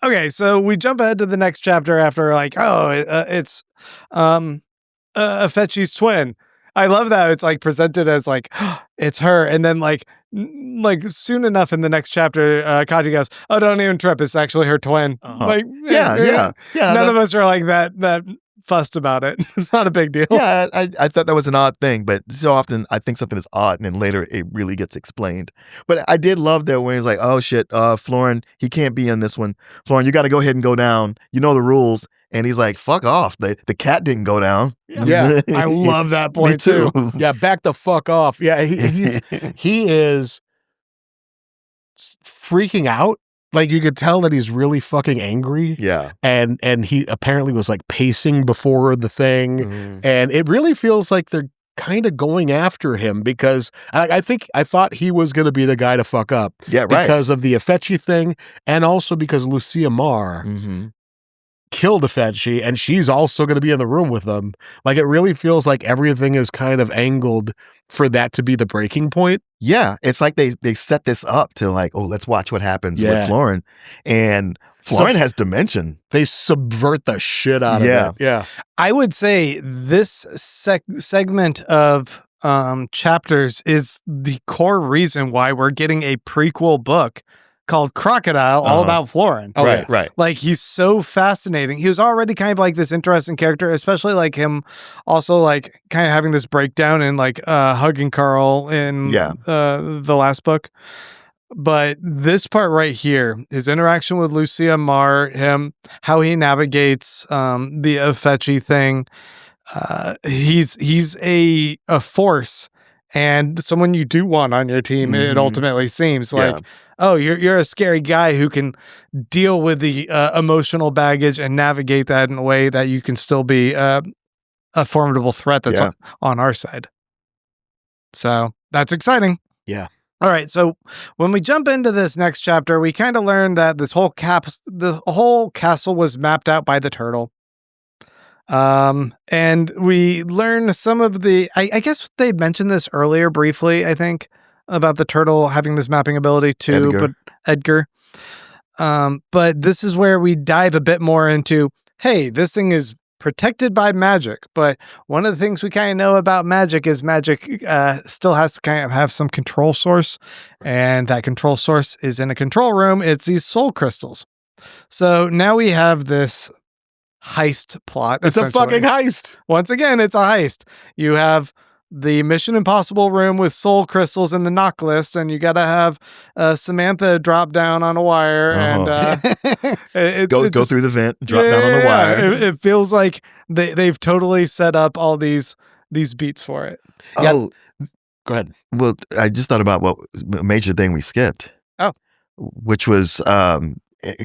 Okay, so we jump ahead to the next chapter after like, it's Fetchy's twin. I love that it's like presented as like it's her, and then like soon enough in the next chapter, Kaji goes, "Oh, don't even trip, it's actually her twin." Like, yeah. None of us are like that fussed about it. It's not a big deal. Yeah, I thought that was an odd thing, but so often I think something is odd, and then later it really gets explained. But I did love that when he's like, "Oh shit, Florin, he can't be in this one. Florin, you got to go ahead and go down. You know the rules." And he's like, fuck off. The cat didn't go down. Yeah. I love that point too. Yeah, back the fuck off. Yeah, he is freaking out. Like, you could tell that he's really fucking angry. Yeah. And he apparently was like pacing before the thing. And it really feels like they're kind of going after him because I thought he was going to be the guy to fuck up. Yeah, right. Because of the Afechi thing, and also because Lucia Marr killed Afechi, and she's also going to be in the room with them. Like, it really feels like everything is kind of angled for that to be the breaking point. Yeah, it's like they set this up to like, oh, let's watch what happens with Florin. And Florin has dimension. They subvert the shit out of it. Yeah. I would say this segment of chapters is the core reason why we're getting a prequel book called Crocodile, all about Florin. Oh, right. Like, he's so fascinating. He was already kind of like this interesting character, especially like him also like kind of having this breakdown and like hugging Carl in the last book. But this part right here, his interaction with Lucia Marr, how he navigates the Afechi thing, he's a force and someone you do want on your team. It ultimately seems like, oh, you're a scary guy who can deal with the emotional baggage and navigate that in a way that you can still be a formidable threat that's on our side. So that's exciting. Yeah. All right, so when we jump into this next chapter, we kind of learn that the whole castle was mapped out by the turtle. And we learn some of the, I guess they mentioned this earlier briefly, I think, about the turtle having this mapping ability too, Edgar. But this is where we dive a bit more into, hey, this thing is protected by magic, but one of the things we kind of know about magic is magic still has to kind of have some control source, and that control source is in a control room. It's these soul crystals. So now we have this heist plot. It's a fucking heist. Once again, it's a heist. You have the Mission Impossible room with soul crystals in the knock list, and you got to have Samantha drop down on a wire and go through the vent, drop down on the wire. It feels like they've totally set up all these beats for it. Oh, go ahead. Well, I just thought about what major thing we skipped. Oh, which was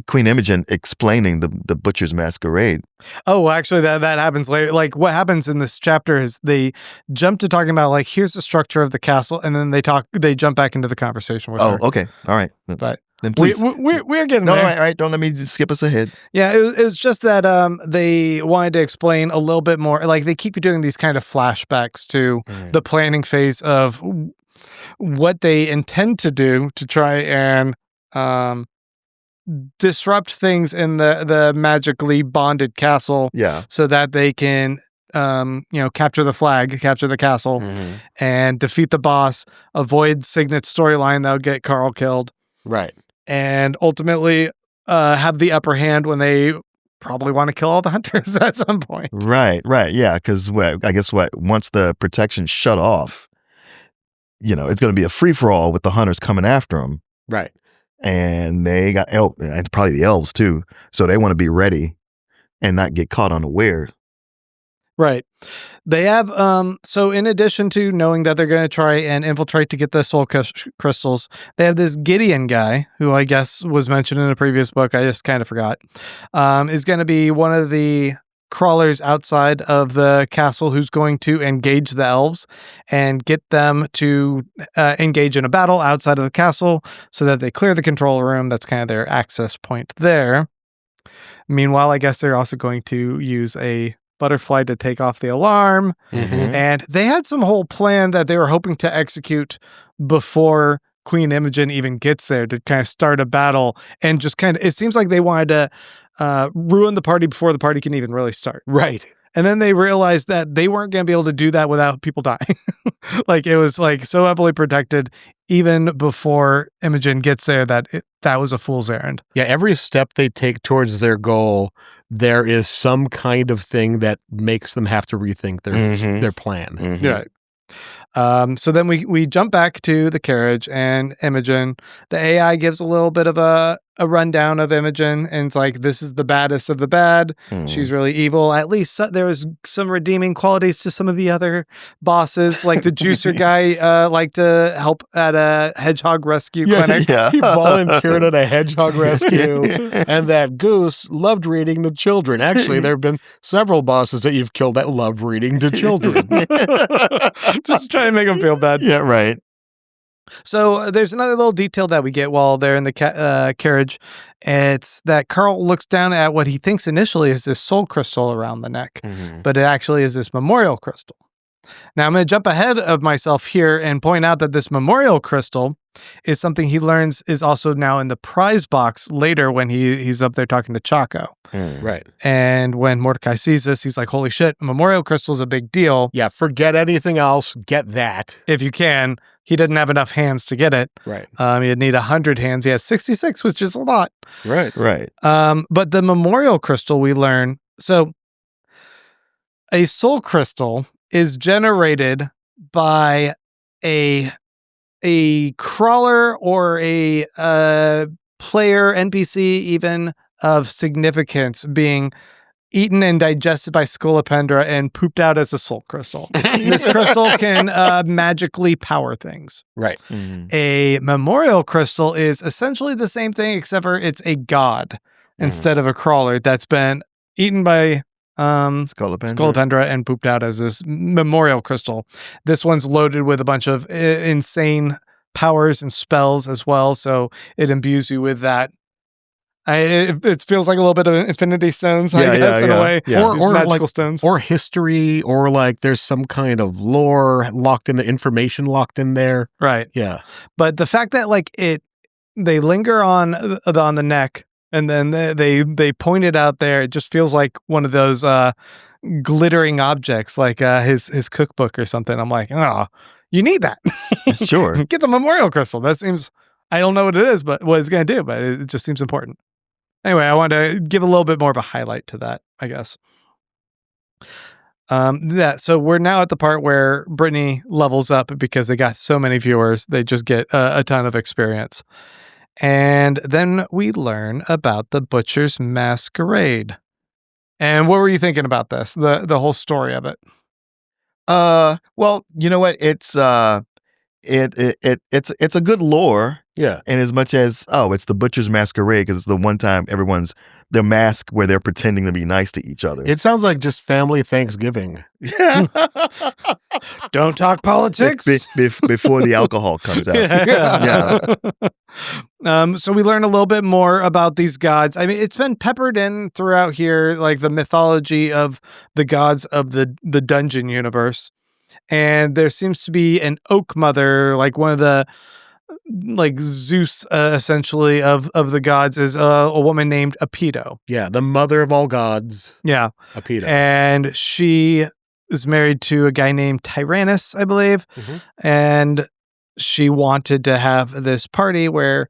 Queen Imogen explaining the Butcher's Masquerade. Oh, well, actually, that happens later. Like, what happens in this chapter is they jump to talking about, like, here's the structure of the castle, and then they jump back into the conversation with her. Oh, okay. All right. But then please. We're getting there. All right. Don't let me just skip us ahead. Yeah, it was just that they wanted to explain a little bit more. Like, they keep doing these kind of flashbacks to the planning phase of what they intend to do to try and disrupt things in the magically bonded castle, so that they can capture the flag, capture the castle, and defeat the boss, avoid Signet's storyline that'll get Carl killed, right, and ultimately have the upper hand when they probably want to kill all the hunters at some point. Right, yeah, because I guess once the protection shut off, it's going to be a free-for-all with the hunters coming after them. Right. And they got probably the elves too, so they want to be ready and not get caught unaware. Right. They have so in addition to knowing that they're going to try and infiltrate to get the soul crystals, they have this Gideon guy who I guess was mentioned in a previous book. I just kind of forgot. Is going to be one of the crawlers outside of the castle who's going to engage the elves and get them to engage in a battle outside of the castle so that they clear the control room. That's kind of their access point there. Meanwhile, I guess they're also going to use a butterfly to take off the alarm. And they had some whole plan that they were hoping to execute before Queen Imogen even gets there to kind of start a battle, and just kind of, it seems like they wanted to ruin the party before the party can even really start. Right. And then they realized that they weren't going to be able to do that without people dying. Like, it was like so heavily protected even before Imogen gets there that was a fool's errand. Yeah, every step they take towards their goal, there is some kind of thing that makes them have to rethink their plan. Right. So then we jump back to the carriage and Imogen. The AI gives a little bit of a a rundown of Imogen, and it's like, this is the baddest of the bad. She's really evil. At least there was some redeeming qualities to some of the other bosses, like the juicer guy liked to help at a hedgehog rescue clinic. Yeah. He volunteered at a hedgehog rescue, and that goose loved reading to children. Actually, there have been several bosses that you've killed that love reading to children. Just trying to make them feel bad. Yeah, right. So there's another little detail that we get while they're in the carriage. It's that Carl looks down at what he thinks initially is this soul crystal around the neck, but it actually is this memorial crystal. Now I'm going to jump ahead of myself here and point out that this memorial crystal is something he learns is also now in the prize box later when he's up there talking to Chaco. Right. And when Mordecai sees this, he's like, holy shit, memorial crystal is a big deal. Yeah, forget anything else. Get that. If you can. He didn't have enough hands to get it. Right. He'd need 100 hands. He has 66, which is a lot. Right. Right. But the memorial crystal we learn, so a soul crystal is generated by a crawler or a player, NPC even, of significance being eaten and digested by Scolopendra and pooped out as a soul crystal. This crystal can magically power things. Right. A memorial crystal is essentially the same thing, except for it's a god instead of a crawler that's been eaten by Scolopendra and pooped out as this memorial crystal. This one's loaded with a bunch of insane powers and spells as well, so it imbues you with that. It feels like a little bit of Infinity Stones, I guess, in a way. Yeah. Or magical like stones. Or history, or like there's some kind of lore locked in, the information locked in there. Right. Yeah. But the fact that like they linger on the neck and then they point it out there, it just feels like one of those glittering objects, like his cookbook or something. I'm like, oh, you need that. Sure. Get the memorial crystal. That seems, I don't know what it is, but what it's going to do, but it just seems important. Anyway, I wanted to give a little bit more of a highlight to that, I guess. So we're now at the part where Brittany levels up because they got so many viewers. They just get a ton of experience. And then we learn about the Butcher's Masquerade. And what were you thinking about this? The whole story of it? Well, you know what? It's it's a good lore. Yeah. And as much as, it's the Butcher's Masquerade because it's the one time their mask where they're pretending to be nice to each other. It sounds like just family Thanksgiving. Don't talk politics. Before the alcohol comes out. Yeah. So we learn a little bit more about these gods. I mean, it's been peppered in throughout here, like the mythology of the gods of the dungeon universe. And there seems to be an oak mother, like one of the, like Zeus, essentially, of the gods is a woman named Apido. Yeah, the mother of all gods. Yeah. Apido. And she is married to a guy named Tyrannus, I believe. And she wanted to have this party where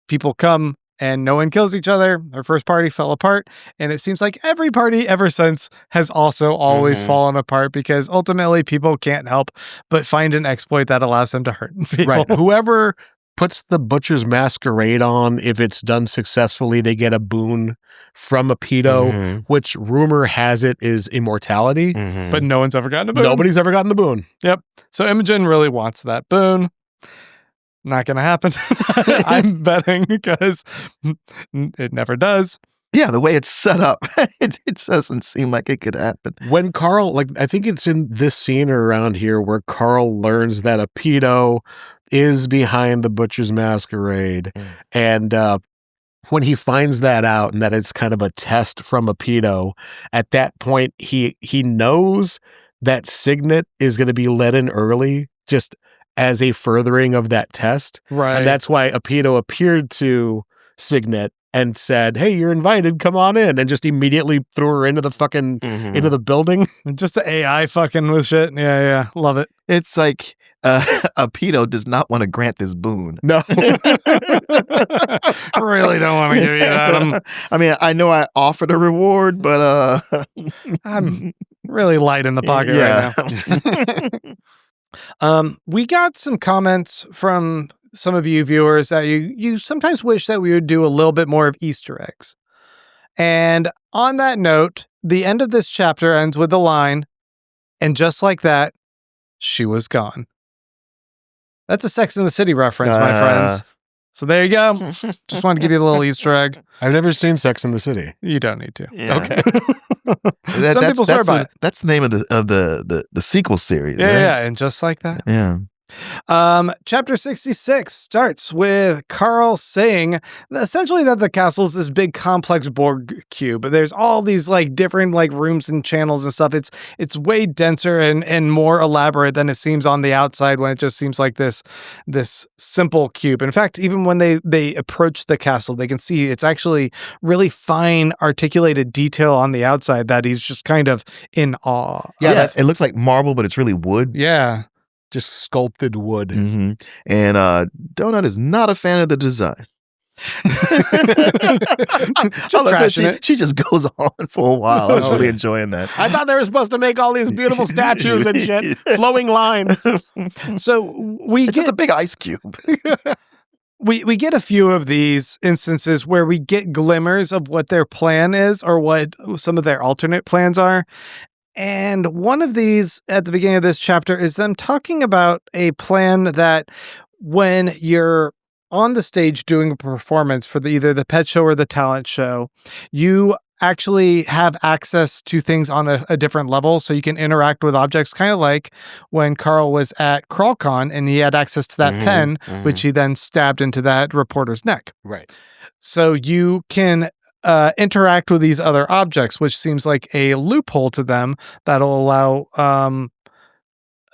people come and no one kills each other. Her first party fell apart. And it seems like every party ever since has also always fallen apart because ultimately people can't help but find an exploit that allows them to hurt people. Right. Whoever puts the Butcher's Masquerade on, if it's done successfully, they get a boon from Apido, which rumor has it is immortality. But no one's ever gotten a boon. Nobody's ever gotten the boon. Yep. So Imogen really wants that boon. Not going to happen. I'm betting because it never does. Yeah, the way it's set up, it doesn't seem like it could happen. When Carl, like, I think it's in this scene around here where Carl learns that Apido is behind the Butcher's Masquerade. And when he finds that out and that it's kind of a test from Apido, at that point, he knows that Signet is going to be let in early, just as a furthering of that test. Right. And that's why Apido appeared to Signet and said, hey, you're invited, come on in, and just immediately threw her into the fucking, into the building. Just the AI fucking with shit. Yeah. Love it. It's like Apido does not want to grant this boon. No. Really don't want to give you that. I mean, I know I offered a reward, but I'm really light in the pocket right now. We got some comments from some of you viewers that you sometimes wish that we would do a little bit more of Easter eggs. And on that note, the end of this chapter ends with the line, "And just like that, she was gone." That's a Sex and the City reference, my friends. So there you go. Just wanted to give you a little Easter egg. I've never seen Sex and the City. You don't need to. Yeah. Okay. Some people swear by it. That's the name of the sequel series. Yeah, right? yeah, and just like that. Yeah. Chapter 66 starts with Carl saying essentially that the castle is this big complex Borg cube, but there's all these like different like rooms and channels and stuff. It's way denser and more elaborate than it seems on the outside when it just seems like this simple cube. In fact, even when they approach the castle, they can see it's actually really fine articulated detail on the outside that he's just kind of in awe. Yeah, it looks like marble, but it's really wood. Yeah. Just sculpted wood. Mm-hmm. And Donut is not a fan of the design. She just goes on for a while. I was really enjoying that. I thought they were supposed to make all these beautiful statues and shit, flowing lines. So it's just a big ice cube. We get a few of these instances where we get glimmers of what their plan is or what some of their alternate plans are. And one of these at the beginning of this chapter is them talking about a plan that when you're on the stage doing a performance for either the pet show or the talent show, you actually have access to things on a different level, so you can interact with objects, kind of like when Carl was at CrawlCon and he had access to that pen, which he then stabbed into that reporter's neck. Right. So you can interact with these other objects, which seems like a loophole to them that'll allow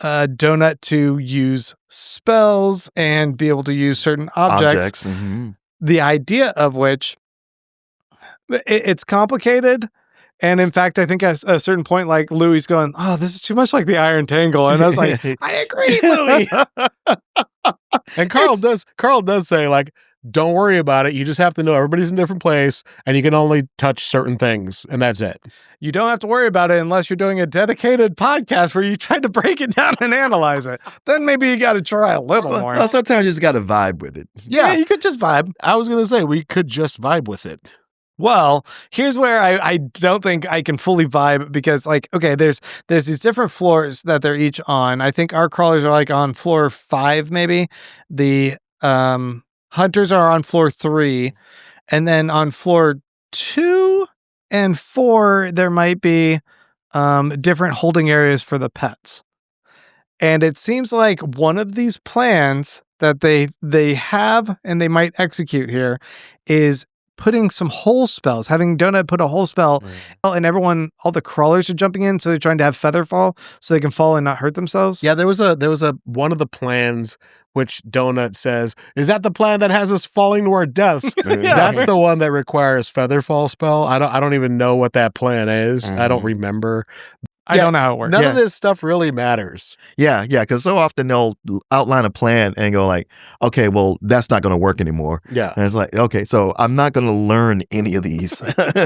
Donut to use spells and be able to use certain objects. The idea of which it's complicated. And in fact, I think at a certain point, like Louie's going, "Oh, this is too much like the Iron Tangle," and I was like, "I agree, Louie." And Carl does say, like, don't worry about it. You just have to know everybody's in a different place and you can only touch certain things, and that's it. You don't have to worry about it unless you're doing a dedicated podcast where you try to break it down and analyze it. Then maybe you got to try a little more. Well, sometimes you just got to vibe with it. Yeah, you could just vibe. I was going to say, we could just vibe with it. Well, here's where I don't think I can fully vibe because, like, okay, there's these different floors that they're each on. I think our crawlers are like on floor 5, maybe. The hunters are on floor 3, and then on floor 2 and 4 there might be different holding areas for the pets. And it seems like one of these plans that they have and they might execute here is putting some hole spells, having Donut put a hole spell, and all the crawlers are jumping in, so they're trying to have feather fall so they can fall and not hurt themselves. Yeah, there was a one of the plans which Donut says, "Is that the plan that has us falling to our deaths?" That's the one that requires feather fall spell. I don't even know what that plan is. I don't remember. I don't know how it works. None of this stuff really matters. Yeah, because so often they'll outline a plan and go like, okay, well, that's not going to work anymore. Yeah. And it's like, okay, so I'm not going to learn any of these.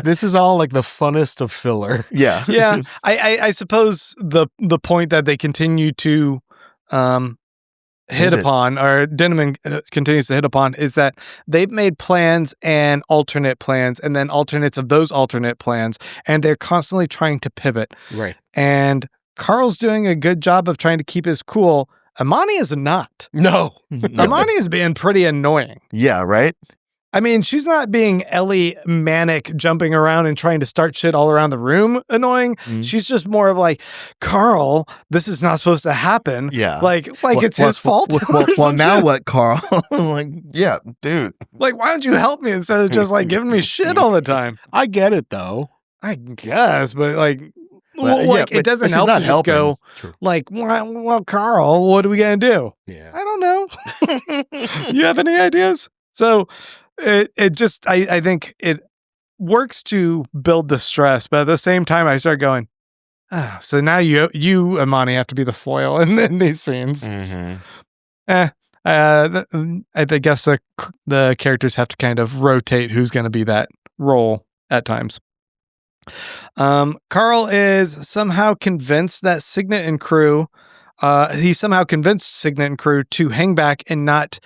This is all like the funnest of filler. Yeah. Yeah. I suppose the point that they continue to hit upon, or Denneman continues to hit upon, is that they've made plans and alternate plans and then alternates of those alternate plans, and they're constantly trying to pivot. Right. And Carl's doing a good job of trying to keep his cool. Amani is not. No. Amani is being pretty annoying. Yeah, right? I mean, she's not being Ellie manic, jumping around and trying to start shit all around the room annoying. She's just more of like, Carl, this is not supposed to happen. Yeah. Like it's his fault. Well, now what, Carl? I'm like, yeah, dude. Like, why don't you help me instead of just like giving me shit all the time? I get it though. I guess, but like, it doesn't help to just go, like, well, Carl, what are we going to do? Yeah. I don't know. You have any ideas? So it just, I think it works to build the stress, but at the same time, I start going, so now you, Amani, have to be the foil in these scenes. I guess the characters have to kind of rotate who's going to be that role at times. Carl is somehow convinced that Signet and crew, to hang back and not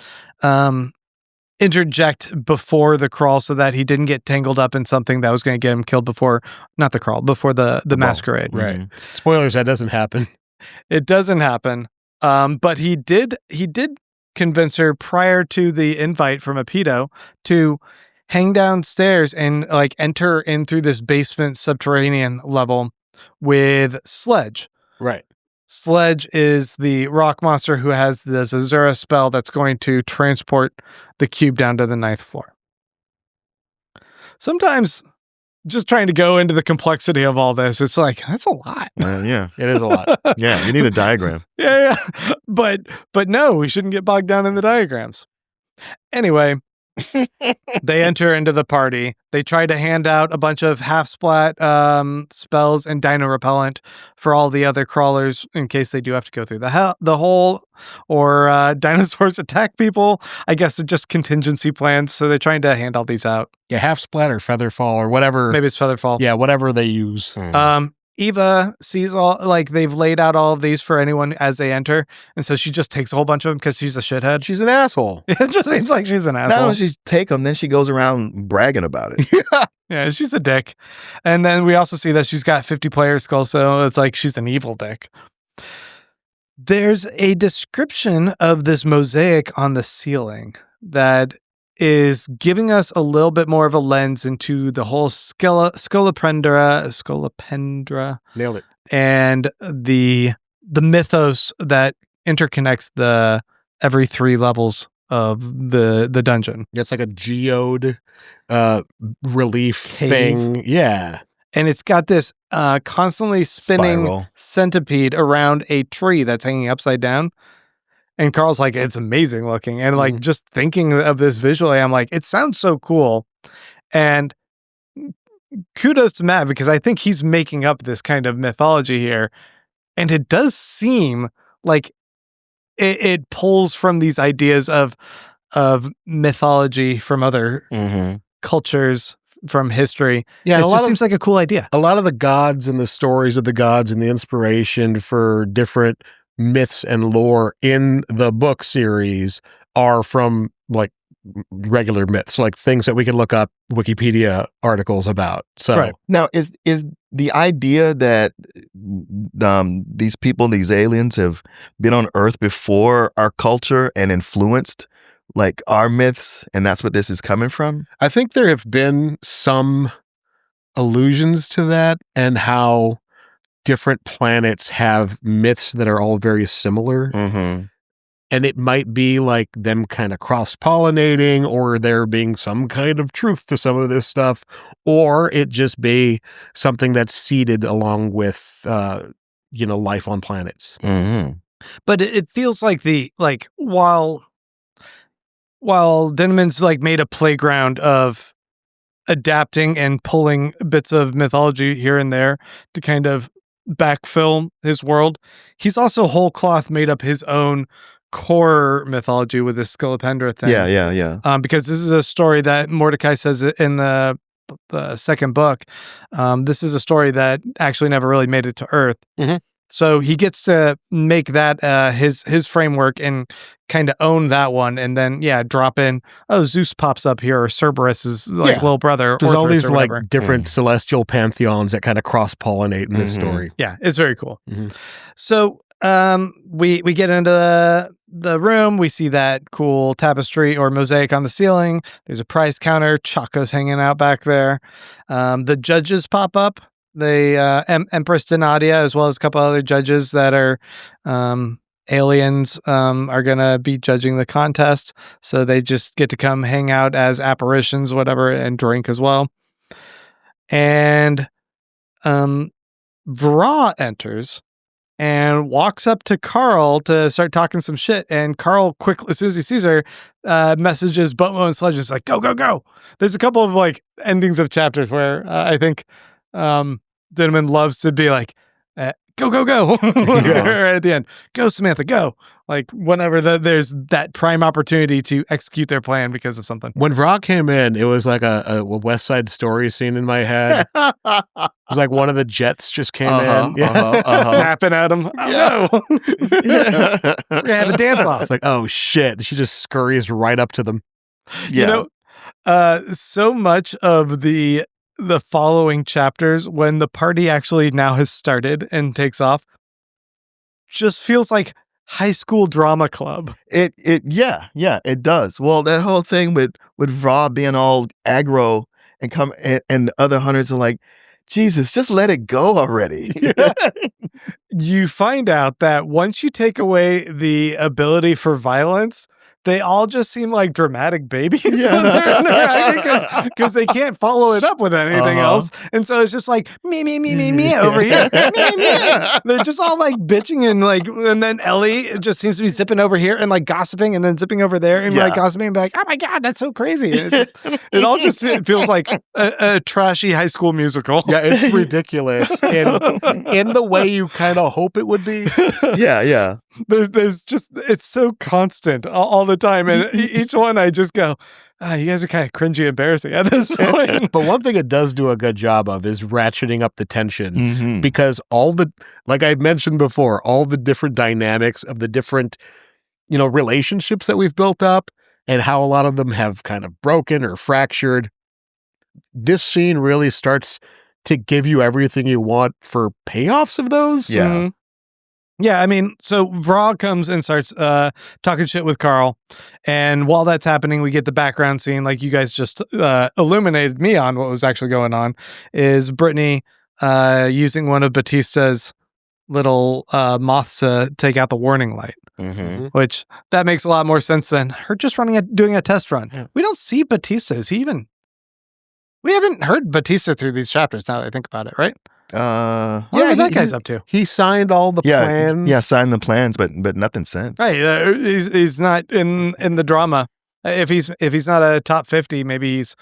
interject before the crawl so that he didn't get tangled up in something that was going to get him killed before the masquerade. Right. Spoilers, that doesn't happen. It doesn't happen. But he did convince her prior to the invite from Apido to hang downstairs and like enter in through this basement subterranean level with Sledge. Right. Sledge is the rock monster who has the Zazura spell that's going to transport the cube down to the 9th floor. Sometimes just trying to go into the complexity of all this, it's like, that's a lot. Yeah. It is a lot. Yeah, you need a diagram. Yeah. But no, we shouldn't get bogged down in the diagrams. Anyway, they enter into the party. They try to hand out a bunch of half-splat spells and dino repellent for all the other crawlers in case they do have to go through the hole or dinosaurs attack people. I guess it's just contingency plans, so they're trying to hand all these out. Yeah, half-splat or featherfall or whatever. Maybe it's featherfall. Yeah, whatever they use. Eva sees they've laid out all of these for anyone as they enter, and so she just takes a whole bunch of them because she's a shithead. She's an asshole. It just seems like she's an asshole. Not only she take them, then she goes around bragging about it. Yeah, she's a dick. And then we also see that she's got 50 player skull, so it's like she's an evil dick. There's a description of this mosaic on the ceiling that is giving us a little bit more of a lens into the whole scolopendra. Nailed it. And the mythos that interconnects every 3 levels of the dungeon. It's like a geode relief Cave thing. Yeah. And it's got this constantly spinning Spiral centipede around a tree that's hanging upside down. And Carl's like, it's amazing looking. And like, just thinking of this visually, I'm like, it sounds so cool. And kudos to Matt, because I think he's making up this kind of mythology here. And it does seem like it pulls from these ideas of mythology from other cultures, from history. Yeah, it just seems like a cool idea. A lot of the gods and the stories of the gods and the inspiration for different myths and lore in the book series are from like regular myths, like things that we can look up Wikipedia articles about. So right. Now, is the idea that these people, these aliens, have been on Earth before our culture and influenced like our myths, and that's what this is coming from? I think there have been some allusions to that, and how different planets have myths that are all very similar. And it might be like them kind of cross-pollinating, or there being some kind of truth to some of this stuff, or it just be something that's seeded along with, life on planets. But it feels like while Denman's like made a playground of adapting and pulling bits of mythology here and there to kind of backfill his world, he's also whole cloth made up his own core mythology with this Scolopendra thing. Yeah. Because this is a story that Mordecai says in the second book. This is a story that actually never really made it to Earth. So he gets to make that his framework and kind of own that one, and then drop in, Zeus pops up here, or Cerberus is little brother. There's all these like different celestial pantheons that kind of cross-pollinate in this story. Yeah, it's very cool. So we get into the room. We see that cool tapestry or mosaic on the ceiling. There's a prize counter. Chaco's hanging out back there. The judges pop up. They Empress Denadia, as well as a couple other judges that are aliens, are gonna be judging the contest. So they just get to come hang out as apparitions, whatever, and drink as well. And Vra enters and walks up to Carl to start talking some shit. And Carl quickly, as soon as he sees her, messages Boatmo and Sledge. It's like, go. There's a couple of like endings of chapters where I think Denman loves to be like, go, go, go. Right at the end. Go, Samantha, go. Like whenever there's that prime opportunity to execute their plan because of something. When Vrog came in, it was like a West Side Story scene in my head. It was like one of the jets just came in. Snapping at him. Oh, no. We're going to have a dance off. It's like, oh, shit. She just scurries right up to them. Yeah. So much of the following chapters, when the party actually now has started and takes off, just feels like high school drama club. It does. Well, that whole thing with Vrog being all aggro and other hunters are like, Jesus, just let it go already. You find out that once you take away the ability for violence, they all just seem like dramatic babies because they can't follow it up with anything else. And so it's just like, me over here. They're just all like bitching and then Ellie just seems to be zipping over here and like gossiping and then zipping over there and like gossiping and be like, oh my God, that's so crazy. It all just feels like a trashy high school musical. Yeah, it's ridiculous. in the way you kind of hope it would be. Yeah. There's just, it's so constant all the time. And each one I just go, you guys are kind of cringy embarrassing at this point. But one thing it does do a good job of is ratcheting up the tension because like I mentioned before, all the different dynamics of the different, relationships that we've built up and how a lot of them have kind of broken or fractured. This scene really starts to give you everything you want for payoffs of those. Yeah. Mm-hmm. Yeah, I mean, so Vrog comes and starts talking shit with Carl. And while that's happening, we get the background scene, like you guys just illuminated me on what was actually going on, is Brittany using one of Batista's little moths to take out the warning light, which that makes a lot more sense than her just doing a test run. Yeah. We don't see Batista. Is he even... We haven't heard Batista through these chapters now that I think about it, right? What that guy's up to? He signed all the plans. Yeah, signed the plans, but nothing since. Right, he's not in the drama. If he's not a top 50, maybe he's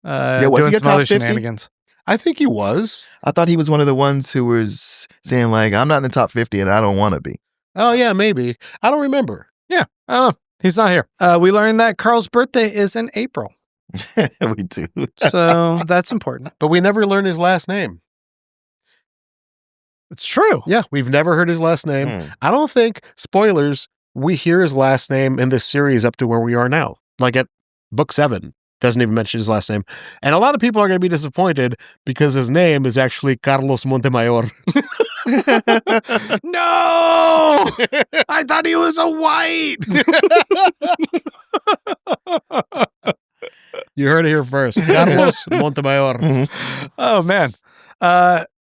doing some other shenanigans. I think he was. I thought he was one of the ones who was saying like, "I'm not in the top 50, and I don't want to be." Oh yeah, maybe. I don't remember. Yeah, I don't know. He's not here. We learned that Carl's birthday is in April. We do. So that's important. But we never learned his last name. It's true. Yeah, we've never heard his last name. I don't think, spoilers, we hear his last name in this series up to where we are now. Like at book 7, doesn't even mention his last name. And a lot of people are going to be disappointed because his name is actually Carlos Montemayor. No! I thought he was a white! You heard it here first. Carlos Montemayor. Oh, man.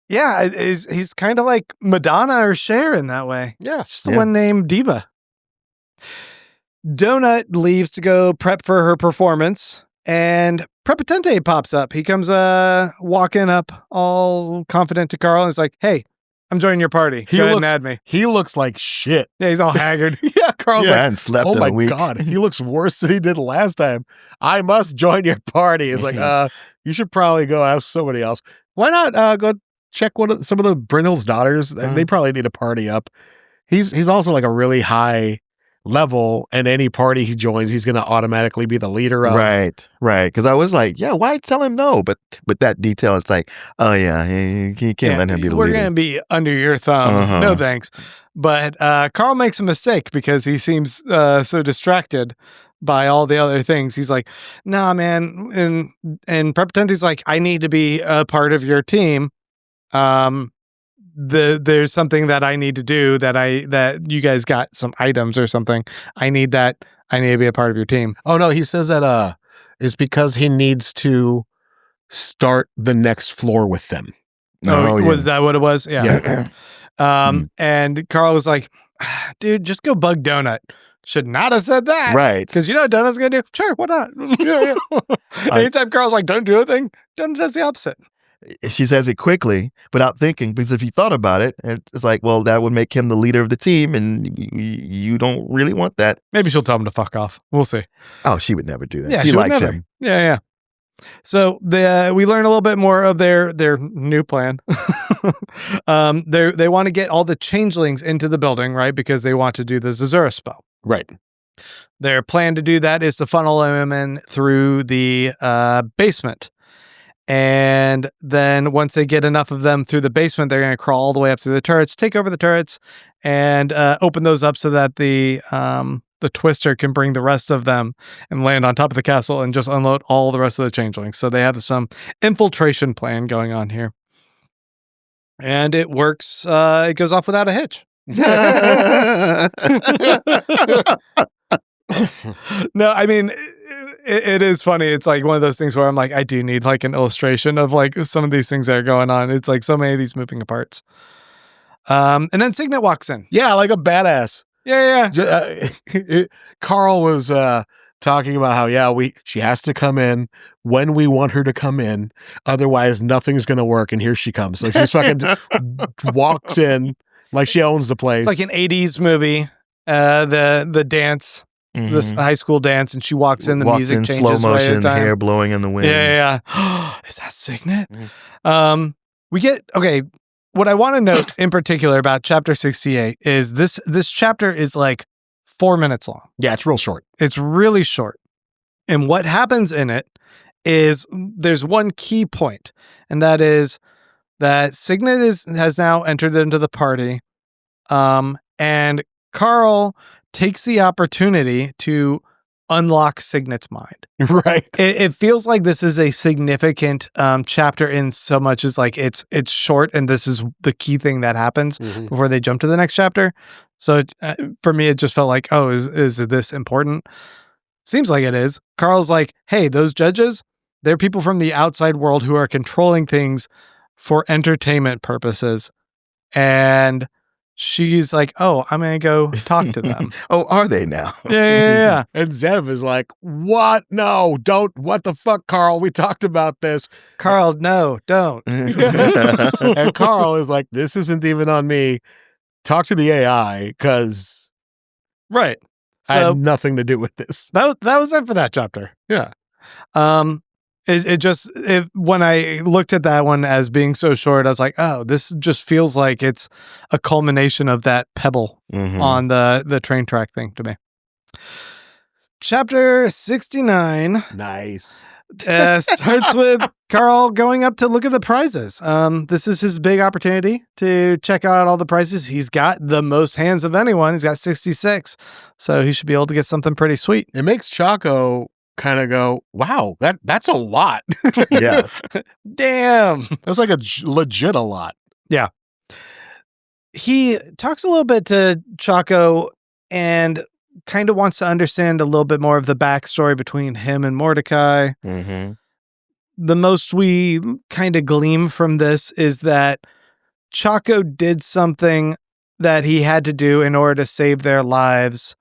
Yeah, he's kind of like Madonna or Cher in that way. Yeah. It's just the one named Diva. Donut leaves to go prep for her performance, and Prepotente pops up. He comes walking up all confident to Carl and is like, hey, I'm joining your party. Go ahead and add me. He looks like shit. Yeah, he's all haggard. Yeah, Carl's like, and slept oh in my a week. God, he looks worse than he did last time. I must join your party. It's like, you should probably go ask somebody else. Why not go check some of the Brindle's daughters? They probably need a party up. He's also like a really high level, and any party he joins, he's going to automatically be the leader of. Right. Because I was like, yeah, why tell him no? But with that detail, it's like, oh yeah, he can't let him be the leader. We're going to be under your thumb. No thanks. But Carl makes a mistake because he seems so distracted by all the other things. He's like, nah, man. And Prepotente's like, I need to be a part of your team. There's something that I need to do that you guys got some items or something. I need to be a part of your team. Oh no, he says that is because he needs to start the next floor with them. Was that what it was? Yeah. And Carl was like, dude, just go bug Donut. Should not have said that. Right. Because you know what Donut's going to do? Sure, why not? Yeah. Anytime Carl's like, don't do a thing, Donut does the opposite. She says it quickly without thinking, because if you thought about it, it's like, well, that would make him the leader of the team, and you don't really want that. Maybe she'll tell him to fuck off. We'll see. Oh, she would never do that. Yeah, she likes him. Yeah. So we learn a little bit more of their new plan. They want to get all the changelings into the building, right? Because they want to do the Zazura spell. Right. Their plan to do that is to funnel them in through the basement. And then once they get enough of them through the basement, they're going to crawl all the way up through the turrets, take over the turrets, and open those up so that the Twister can bring the rest of them and land on top of the castle and just unload all the rest of the changelings. So they have some infiltration plan going on here. And it works. It goes off without a hitch. No, I mean, it is funny. It's like one of those things where I'm like, I do need like an illustration of like some of these things that are going on. It's like so many of these moving parts. And then Signet walks in. Yeah, like a badass. Yeah. Carl was talking about how, she has to come in when we want her to come in. Otherwise, nothing's going to work. And here she comes. Like, she fucking walks in like she owns the place. It's like an 80s movie, the dance, this high school dance, and she walks in, the music changes slow motion, right hair blowing in the wind. Yeah. Is that Signet? We get, okay, what I want to note in particular about chapter 68 is this chapter is like 4 minutes long. Yeah, it's real short. It's really short. And what happens in it is there's one key point, and that is that Signet has now entered into the party, and Carl takes the opportunity to unlock Signet's mind. Right. It feels like this is a significant chapter in so much as like it's short, and this is the key thing that happens before they jump to the next chapter. So for me, it just felt like, oh, is this important? Seems like it is. Carl's like, hey, those judges, they're people from the outside world who are controlling things for entertainment purposes. And she's like, oh, I'm going to go talk to them. Oh, are they now? Yeah. And Zev is like, what? No, don't. What the fuck, Carl? We talked about this. Carl, no, don't. And Carl is like, this isn't even on me. Talk to the AI, because right. I had nothing to do with this. That was it for that chapter. Yeah. When I looked at that one as being so short, I was like, oh, this just feels like it's a culmination of that pebble on the train track thing to me. Chapter 69. Nice. Starts with Carl going up to look at the prizes. This is his big opportunity to check out all the prizes. He's got the most hands of anyone. He's got 66. So he should be able to get something pretty sweet. It makes Chaco kind of go, wow, that's a lot. Yeah. Damn. That's like a legit a lot. Yeah. He talks a little bit to Chaco and kind of wants to understand a little bit more of the backstory between him and Mordecai. The most we kind of glean from this is that Chaco did something that he had to do in order to save their lives.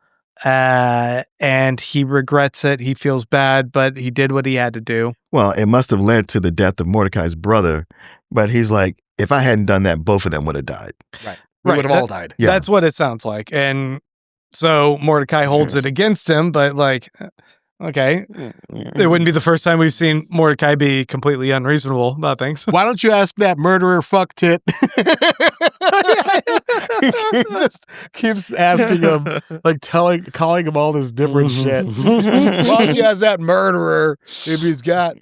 And he regrets it. He feels bad, but he did what he had to do. Well, it must have led to the death of Mordecai's brother, but he's like, if I hadn't done that, both of them would have died. Right. We would have all died. Yeah. That's what it sounds like. And so Mordecai holds it against him, but like, okay, it wouldn't be the first time we've seen Mordecai be completely unreasonable about things. Why don't you ask that murderer fuck tit? He just keeps asking him, like calling him all this different shit. Why don't you ask that murderer if he's got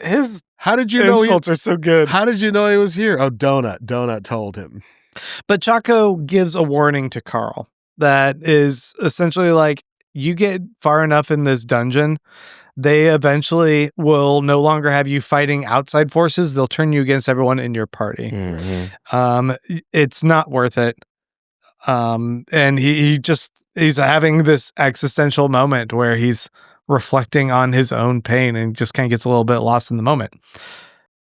his how did you know insults are so good? How did you know he was here? Oh, Donut told him. But Chaco gives a warning to Carl that is essentially like, you get far enough in this dungeon, they eventually will no longer have you fighting outside forces. They'll turn you against everyone in your party. It's not worth it. And he's having this existential moment where he's reflecting on his own pain and just kind of gets a little bit lost in the moment.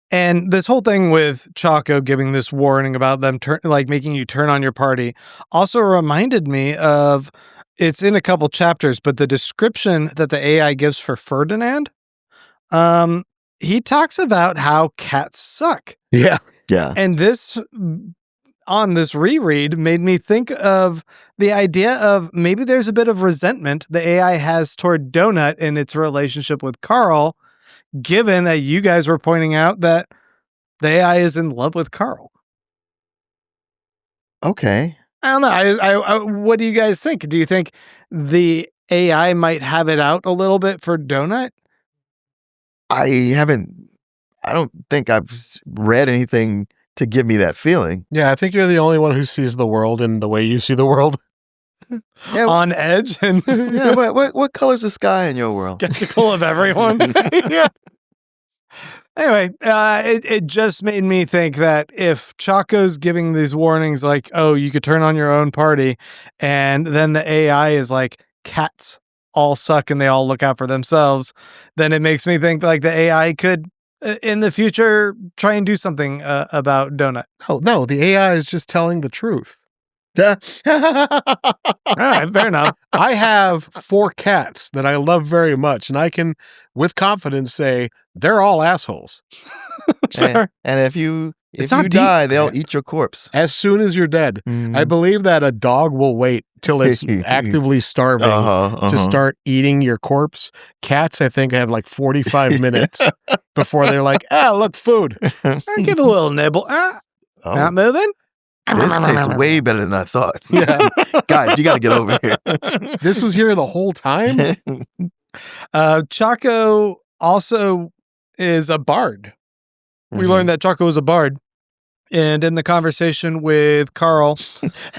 And this whole thing with Chaco giving this warning about them making you turn on your party also reminded me of, it's in a couple chapters, but the description that the AI gives for Ferdinand, he talks about how cats suck. Yeah. Yeah. And this, on this reread made me think of the idea of maybe there's a bit of resentment the AI has toward Donut in its relationship with Carl, given that you guys were pointing out that the AI is in love with Carl. Okay. I don't know. I what do you guys think? Do you think the AI might have it out a little bit for Donut? I don't think I've read anything to give me that feeling. Yeah, I think you're the only one who sees the world in the way you see the world. Yeah, On edge and yeah. What color's the sky in your world? skeptical of everyone. Yeah. Anyway, it just made me think that if Chaco's giving these warnings like, oh, you could turn on your own party, and then the AI is like, cats all suck and they all look out for themselves, then it makes me think like the AI could, in the future, try and do something about Donut. Oh, no, the AI is just telling the truth. All right, fair enough. I have 4 cats that I love very much, and I can, with confidence, say they're all assholes. Fair. And if you It's not die, deep. they'll eat your corpse. As soon as you're dead. I believe that a dog will wait till it's actively starving to start eating your corpse. Cats, I think, have like 45 minutes before they're like, look, food. Give a little nibble. Not moving? This tastes way better than I thought. Yeah. Guys, you got to get over here. This was here the whole time? Chaco also is a bard. We learned that Chaco is a bard. And in the conversation with Carl,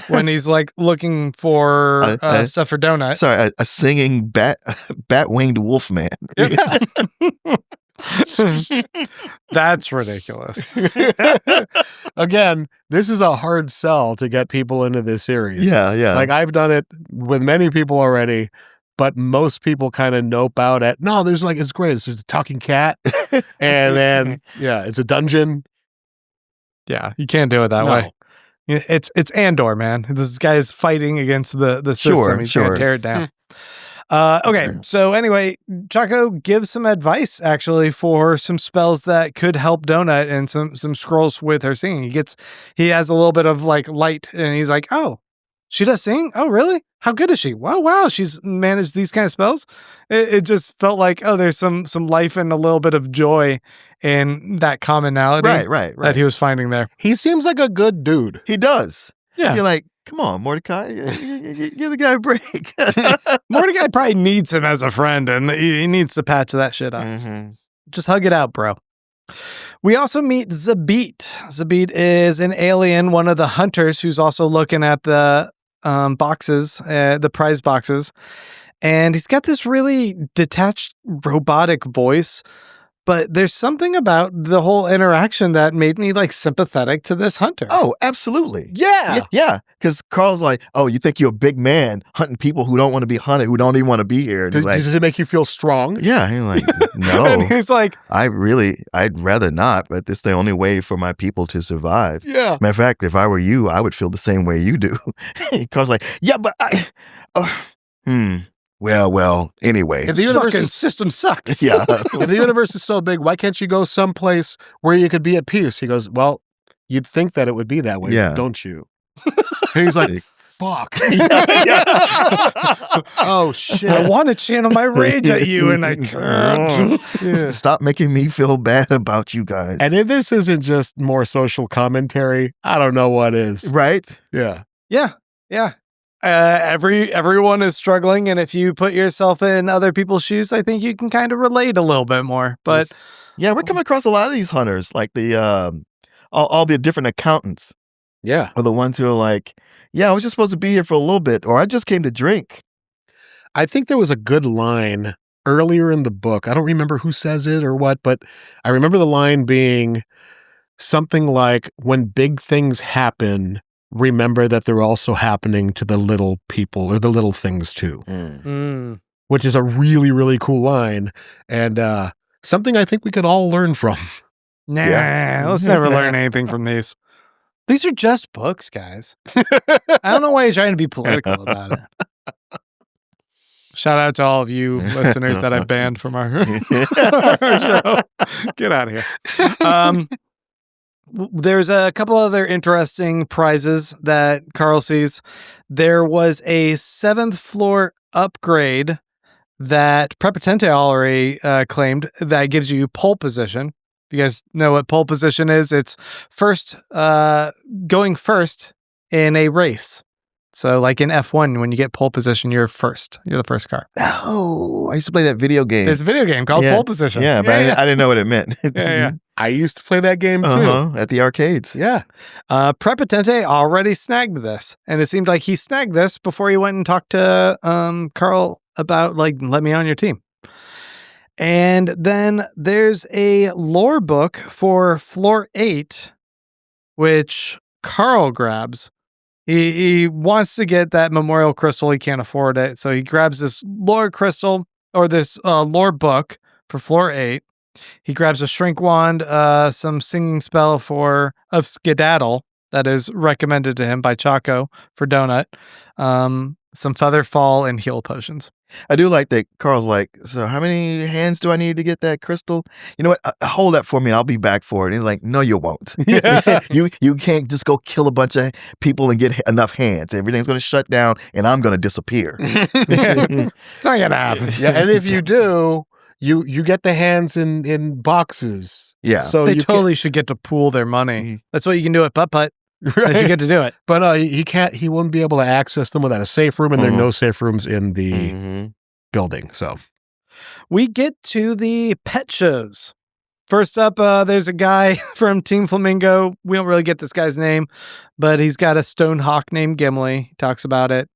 when he's like looking for stuff for Donut. Sorry, a singing bat-winged wolf man. Yeah. That's ridiculous. Again, this is a hard sell to get people into this series. Yeah. Like I've done it with many people already, but most people kind of nope out at, no, there's like, it's great. There's a talking cat. And then, it's a dungeon. Yeah, you can't do it that way. It's Andor, man. This guy is fighting against the system. He's going to tear it down. Okay, so anyway, Chaco gives some advice actually for some spells that could help Donut and some scrolls with her singing. He has a little bit of like light, and he's like, "Oh, she does sing? Oh, really? How good is she? Wow, she's managed these kind of spells." It just felt like, oh, there's some life and a little bit of joy in that commonality, right, that he was finding there. He seems like a good dude. He does. Yeah, you're like, come on, Mordecai, give the guy a break. Mordecai probably needs him as a friend, and he needs to patch that shit up. Just hug it out, bro. We also meet Zabit. Zabit is an alien, one of the hunters who's also looking at the boxes, the prize boxes. And he's got this really detached robotic voice, but there's something about the whole interaction that made me like sympathetic to this hunter. Oh, absolutely. Yeah. Yeah. Because Carl's like, oh, you think you're a big man hunting people who don't want to be hunted, who don't even want to be here. And Does it make you feel strong? Yeah. And you're like, no. And he's like, I'd rather not, but this is the only way for my people to survive. Yeah. Matter of fact, if I were you, I would feel the same way you do. Carl's like, yeah, but Well, anyway. If the universe fucking system sucks. Yeah. If the universe is so big, why can't you go someplace where you could be at peace? He goes, well, you'd think that it would be that way, don't you? And he's like, fuck. Oh, shit. I want to channel my rage at you, and I can't. Stop making me feel bad about you guys. And if this isn't just more social commentary, I don't know what is. Right? Yeah. Yeah. Everyone is struggling, and if you put yourself in other people's shoes, I think you can kind of relate a little bit more. But yeah, we're coming across a lot of these hunters, like the all the different accountants. Yeah, are the ones who are like, yeah, I was just supposed to be here for a little bit, or I just came to drink. I think there was a good line earlier in the book. I don't remember who says it or what, but I remember the line being something like, "When big things happen, remember that they're also happening to the little people or the little things too," which is a really, really cool line and something I think we could all learn from. Let's never learn anything from these. These are just books, guys. I don't know why you're trying to be political about it. Shout out to all of you listeners that I banned from our show. Get out of here. there's a couple other interesting prizes that Carl sees. There was a 7th floor upgrade that Prepotente already claimed that gives you pole position. You guys know what pole position is? It's going first in a race. So like in F1, when you get pole position, you're first. You're the first car. Oh, I used to play that video game. There's a video game called Pole Position. Yeah, but I didn't know what it meant. Yeah. I used to play that game too. At the arcades. Yeah. Prepotente already snagged this. And it seemed like he snagged this before he went and talked to Carl about, like, let me on your team. And then there's a lore book for floor 8, which Carl grabs. He wants to get that memorial crystal. He can't afford it. So he grabs this lore crystal or this lore book for floor 8. He grabs a shrink wand, some singing spell of skedaddle that is recommended to him by Chaco for Donut, some feather fall and heal potions. I do like that Carl's like, so how many hands do I need to get that crystal? You know what? Hold that for me. I'll be back for it. And he's like, no, you won't. Yeah. You can't just go kill a bunch of people and get enough hands. Everything's going to shut down and I'm going to disappear. It's not going to happen. Yeah, and if you do, you get the hands in boxes. Yeah. So they totally should get to pool their money. That's what you can do at Putt-Putt. Right. They should get to do it. But he wouldn't be able to access them without a safe room, and there are no safe rooms in the building. So we get to the pet shows. First up, there's a guy from Team Flamingo. We don't really get this guy's name, but he's got a stone hawk named Gimli. He talks about it.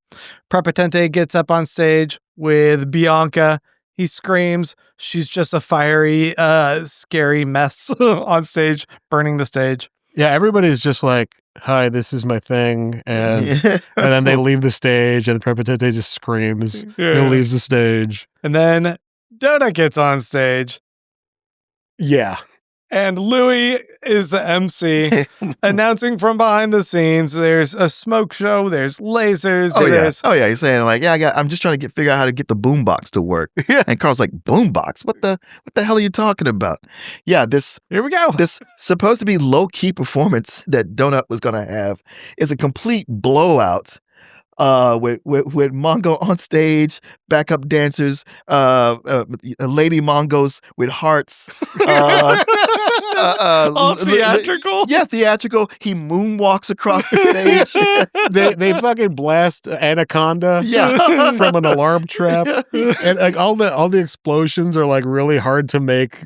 Prepotente gets up on stage with Bianca. He screams. She's just a fiery, scary mess on stage, burning the stage. Yeah, everybody's just like, hi, this is my thing. And then they leave the stage and Prepotente just screams and leaves the stage. And then Donut gets on stage. Yeah. And Louis is the MC announcing from behind the scenes. There's a smoke show. There's lasers. Oh yeah. He's saying like, I'm just trying to figure out how to get the boombox to work. And Carl's like, boombox? What the hell are you talking about? Yeah, here we go. This supposed to be low key performance that Donut was gonna have is a complete blowout. With Mongo on stage, backup dancers, lady Mongos with hearts, all theatrical. Yeah, theatrical. He moonwalks across the stage. they fucking blast Anaconda from an alarm trap, and like all the explosions are like really hard to make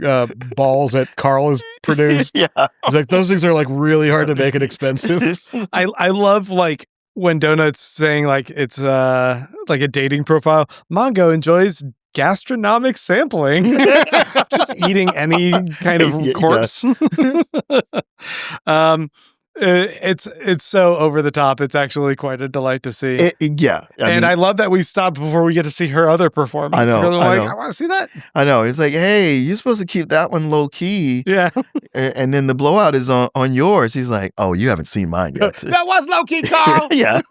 balls that Carl has produced. Yeah, it's like those things are like really hard to make and expensive. I love like when Donut's saying like it's like a dating profile. Mongo enjoys gastronomic sampling, just eating any kind of corpse. It's so over the top. It's actually quite a delight to see. I love that we stopped before we get to see her other performance. I know. I want to see that. I know. It's like, hey, you're supposed to keep that one low key. Yeah. And then the blowout is on yours. He's like, oh, you haven't seen mine yet. That was low key, Carl. Yeah.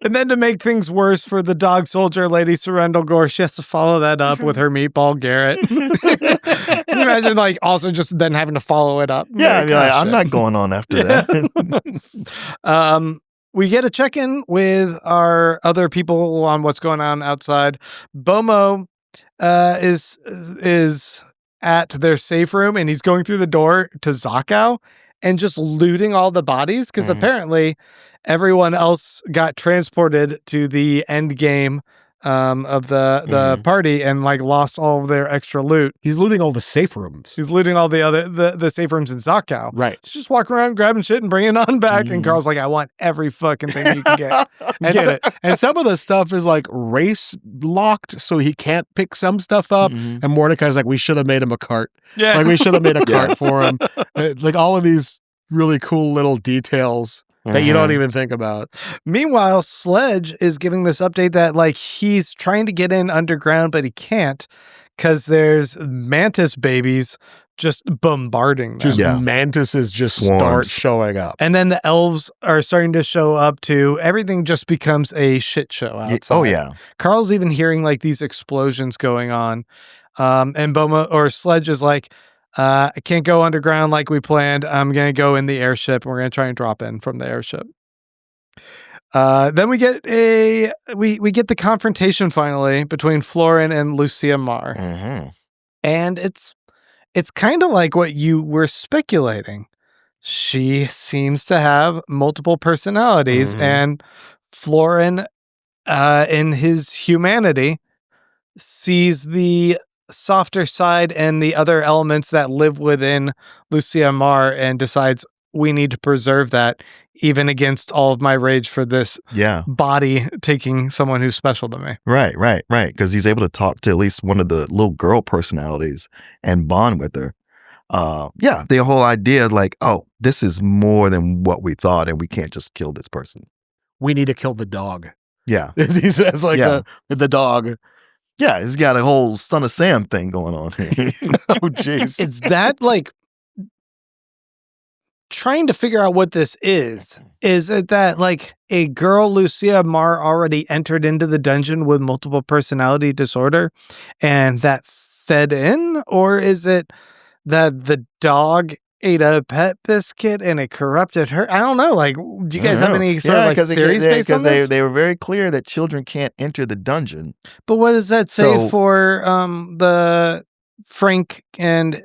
And then to make things worse for the dog soldier, Lady Surrendel Gore, she has to follow that up with her meatball Garrett. Can you imagine like also just then having to follow it up? Yeah. Like, I'm not going on after that. We get a check-in with our other people on what's going on outside. Bomo is at their safe room and he's going through the door to Zakao and just looting all the bodies because apparently everyone else got transported to the end game of the party and like lost all of their extra loot. He's looting all the safe rooms. He's looting all the safe rooms in Zakao. Right. He's just walking around grabbing shit and bringing it on back. And Carl's like, I want every fucking thing you can get. And some of the stuff is like race locked, so he can't pick some stuff up. And Mordecai's like, we should have made him a cart. Yeah. Like we should have made a cart for him. Like all of these really cool little details that you don't even think about. Meanwhile, Sledge is giving this update that like he's trying to get in underground, but he can't because there's mantis babies just bombarding them. Mantises just start showing up. And then the elves are starting to show up too. Everything just becomes a shit show outside. Oh, yeah. Carl's even hearing like these explosions going on. And Sledge is like, I can't go underground like we planned. I'm going to go in the airship. And we're going to try and drop in from the airship. Then we get we get the confrontation finally between Florin and Lucia Marr. Mm-hmm. And it's kind of like what you were speculating. She seems to have multiple personalities, and Florin, in his humanity, sees the softer side and the other elements that live within Lucia Marr and decides we need to preserve that even against all of my rage for this body taking someone who's special to me. Right. Because he's able to talk to at least one of the little girl personalities and bond with her. The whole idea like, oh, this is more than what we thought and we can't just kill this person. We need to kill the dog. Yeah. He says like the dog. Yeah, he's got a whole Son of Sam thing going on here. Oh, jeez. It's that like trying to figure out what this is. Is it that like a girl, Lucia Marr, already entered into the dungeon with multiple personality disorder and that fed in? Or is it that the dog ate a pet biscuit and it corrupted her? I don't know. Like, do you guys have any sort of like theories based on this? They were very clear that children can't enter the dungeon. But what does that say for the Frank and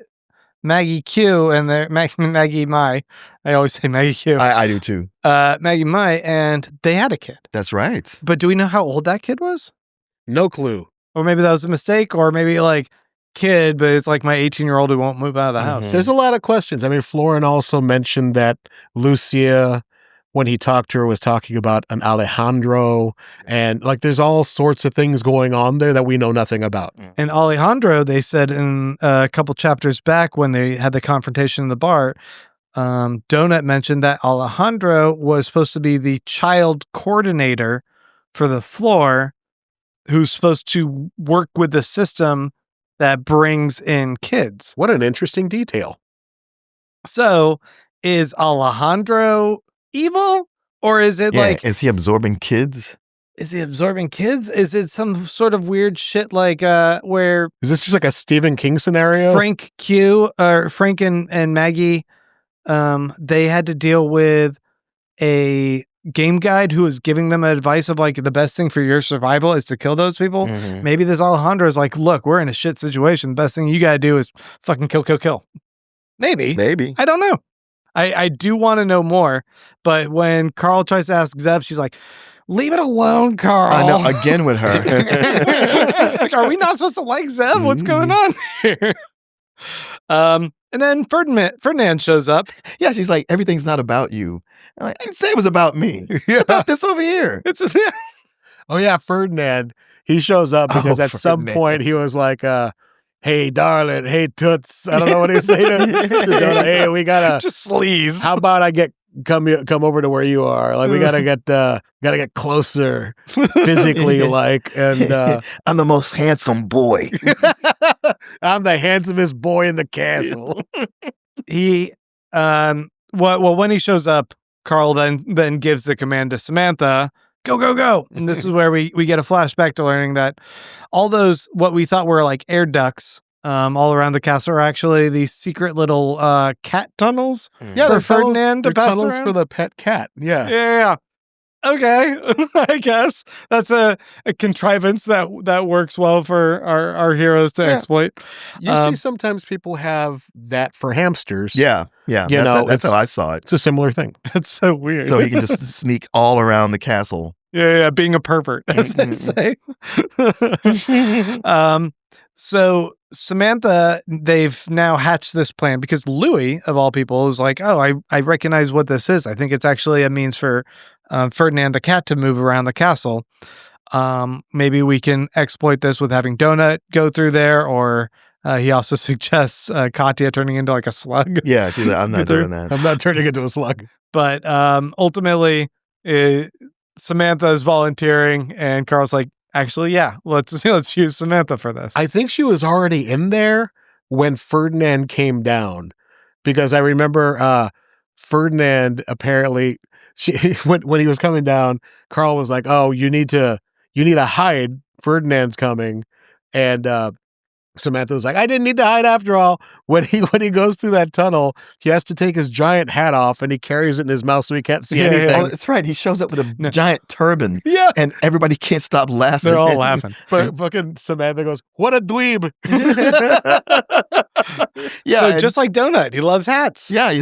Maggie Q and their Maggie Mai? I always say Maggie Q. I do too. Maggie Mai, and they had a kid. That's right. But do we know how old that kid was? No clue. Or maybe that was a mistake, or maybe like kid, but it's like my 18-year-old who won't move out of the house. There's a lot of questions. I mean, Florin also mentioned that Lucia, when he talked to her, was talking about an Alejandro, and like there's all sorts of things going on there that we know nothing about. And Alejandro, they said in a couple chapters back when they had the confrontation in the bar, Donut mentioned that Alejandro was supposed to be the child coordinator for the floor, who's supposed to work with the system that brings in kids. What an interesting detail. So is Alejandro evil, or is it like... Is he absorbing kids? Is he absorbing kids? Is it some sort of weird shit like where... Is this just like a Stephen King scenario? Frank and Maggie, they had to deal with a game guide who was giving them advice of like the best thing for your survival is to kill those people. Maybe this Alejandro is like, look, we're in a shit situation. The best thing you gotta do is fucking kill. Maybe. I don't know. I do want to know more, but when Carl tries to ask Zev, she's like, leave it alone, Carl. I know, again with her. Like, are we not supposed to like Zev? What's going on here? And then Ferdinand shows up. Yeah, she's like, everything's not about you. I'm like, I didn't say it was about me. It's about this over here. Oh yeah, Ferdinand. He shows up because at some point he was like, hey, darling, hey, toots. I don't know what he's saying to Donut. Hey, we gotta just sleaze. How about I come over to where you are? Like we gotta get closer physically, like, and I'm the most handsome boy. I'm the handsomest boy in the castle. He when he shows up, Carl then gives the command to Samantha, go. And this is where we get a flashback to learning that all those what we thought were like air ducts all around the castle are actually these secret little cat tunnels. Yeah, for Ferdinand to pass tunnels around. for the pet cat. Yeah. Okay, I guess that's a contrivance that works well for our heroes to exploit. You see, sometimes people have that for hamsters. Yeah. That's how I saw it. It's a similar thing. It's so weird. So he can just sneak all around the castle. Yeah, being a pervert, as they say. So Samantha, they've now hatched this plan because Louis, of all people, is like, oh, I recognize what this is. I think it's actually a means for Ferdinand the cat to move around the castle. Maybe we can exploit this with having Donut go through there, or he also suggests Katya turning into like a slug. Yeah, she's like, I'm not doing that. I'm not turning into a slug. But ultimately, Samantha is volunteering, and Carl's like, actually, yeah, let's use Samantha for this. I think she was already in there when Ferdinand came down, because I remember Ferdinand apparently when he was coming down, Carl was like, "Oh, you need to hide. Ferdinand's coming," and Samantha's like, I didn't need to hide after all. When he goes through that tunnel, he has to take his giant hat off and he carries it in his mouth so he can't see anything. Oh, that's right. He shows up with a giant turban. Yeah. And everybody can't stop laughing. They're all laughing. But fucking Samantha goes, what a dweeb. Yeah. So just like Donut, he loves hats. Yeah.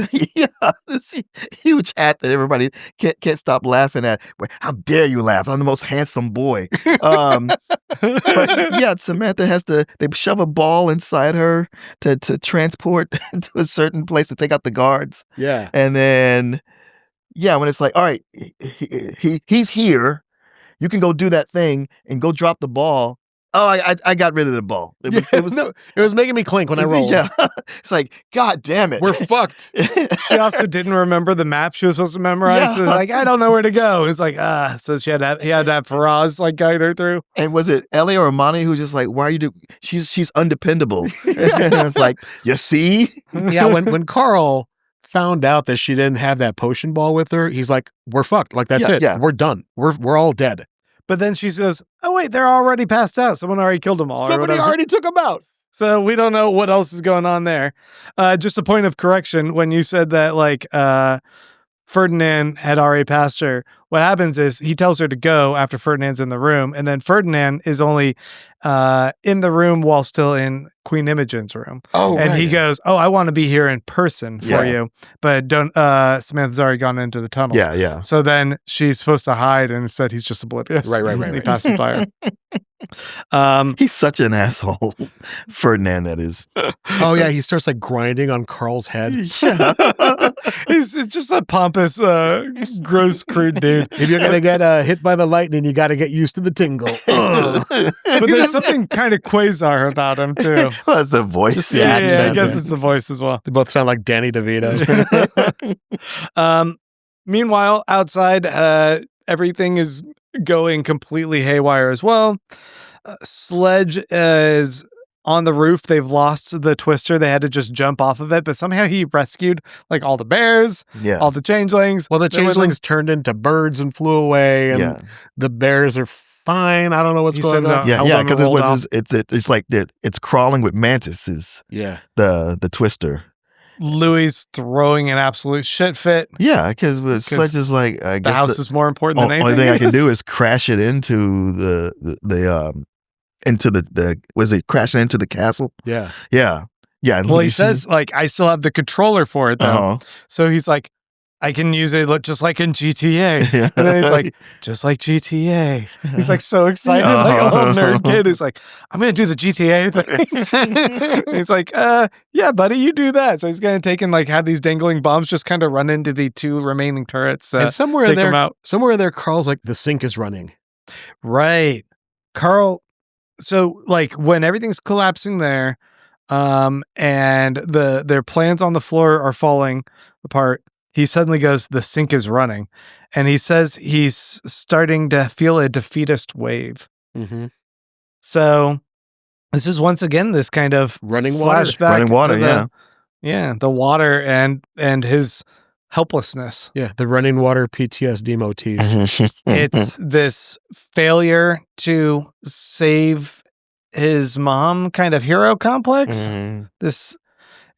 This huge hat that everybody can't stop laughing at. How dare you laugh? I'm the most handsome boy. But yeah, Samantha they shove a ball inside her to transport to a certain place to take out the guards. Yeah. And then, when it's like, all right, he's here. You can go do that thing and go drop the ball. Oh, I got rid of the ball. It was making me clink when I rolled. Yeah. It's like, God damn it. We're fucked. She also didn't remember the map she was supposed to memorize. Yeah. So like, I don't know where to go. It's like, so he had to have Faraz like guide her through. And was it Ellie or Amani who just like, why are you she's undependable. And it's like, you see? Yeah, when Carl found out that she didn't have that potion ball with her, he's like, we're fucked. Like, that's it. Yeah. We're done. We're all dead. But then she says, oh, wait, they're already passed out. Someone already killed them all. Somebody already took them out. So we don't know what else is going on there. Just a point of correction. When you said that, like, Ferdinand had already passed her, what happens is he tells her to go after Ferdinand's in the room. And then Ferdinand is only in the room while still in Queen Imogen's room. Oh, and he goes, I want to be here in person for you. But Samantha's already gone into the tunnels. Yeah. So then she's supposed to hide, and instead he's just oblivious. Right. He passes by her. He's such an asshole. Ferdinand, that is. Oh, yeah. He starts like grinding on Carl's head. Yeah. He's just a pompous, gross, crude dude. If you're going to get hit by the lightning, you got to get used to the tingle. But there's something kind of Quasar about him, too. Well, it's the voice. Just the accent. Yeah, I guess it's the voice as well. They both sound like Danny DeVito. Meanwhile, outside, everything is going completely haywire as well. Sledge is on the roof. They've lost the twister. They had to just jump off of it, but somehow he rescued like all the bears, all the changelings. Well, the changelings turned into birds and flew away, and the bears are fine. I don't know what's going on. Yeah, because it's like it's crawling with mantises. Yeah, the twister. Louis throwing an absolute shit fit. Yeah, because Sledge is like, I guess the house is more important than anything. Only thing I can do is crash it into was it crashing into the castle? Yeah. Well, he says like, I still have the controller for it though. So he's like, I can use it just like in GTA. Yeah. And then he's like, just like GTA. He's like so excited, like a little nerd kid. He's like, I'm going to do the GTA thing. He's like, yeah, buddy, you do that. So he's going to take and like have these dangling bombs just kind of run into the two remaining turrets. And somewhere take there, them out. Somewhere there, Carl's like, the sink is running. Right. Carl. So like when everything's collapsing there, and their plans on the floor are falling apart, he suddenly goes, the sink is running. And he says he's starting to feel a defeatist wave. Mm-hmm. So this is once again this kind of running water. Flashback. Running water, Yeah, the water and his helplessness. Yeah, the running water PTSD motif. It's this failure to save his mom kind of hero complex. Mm-hmm.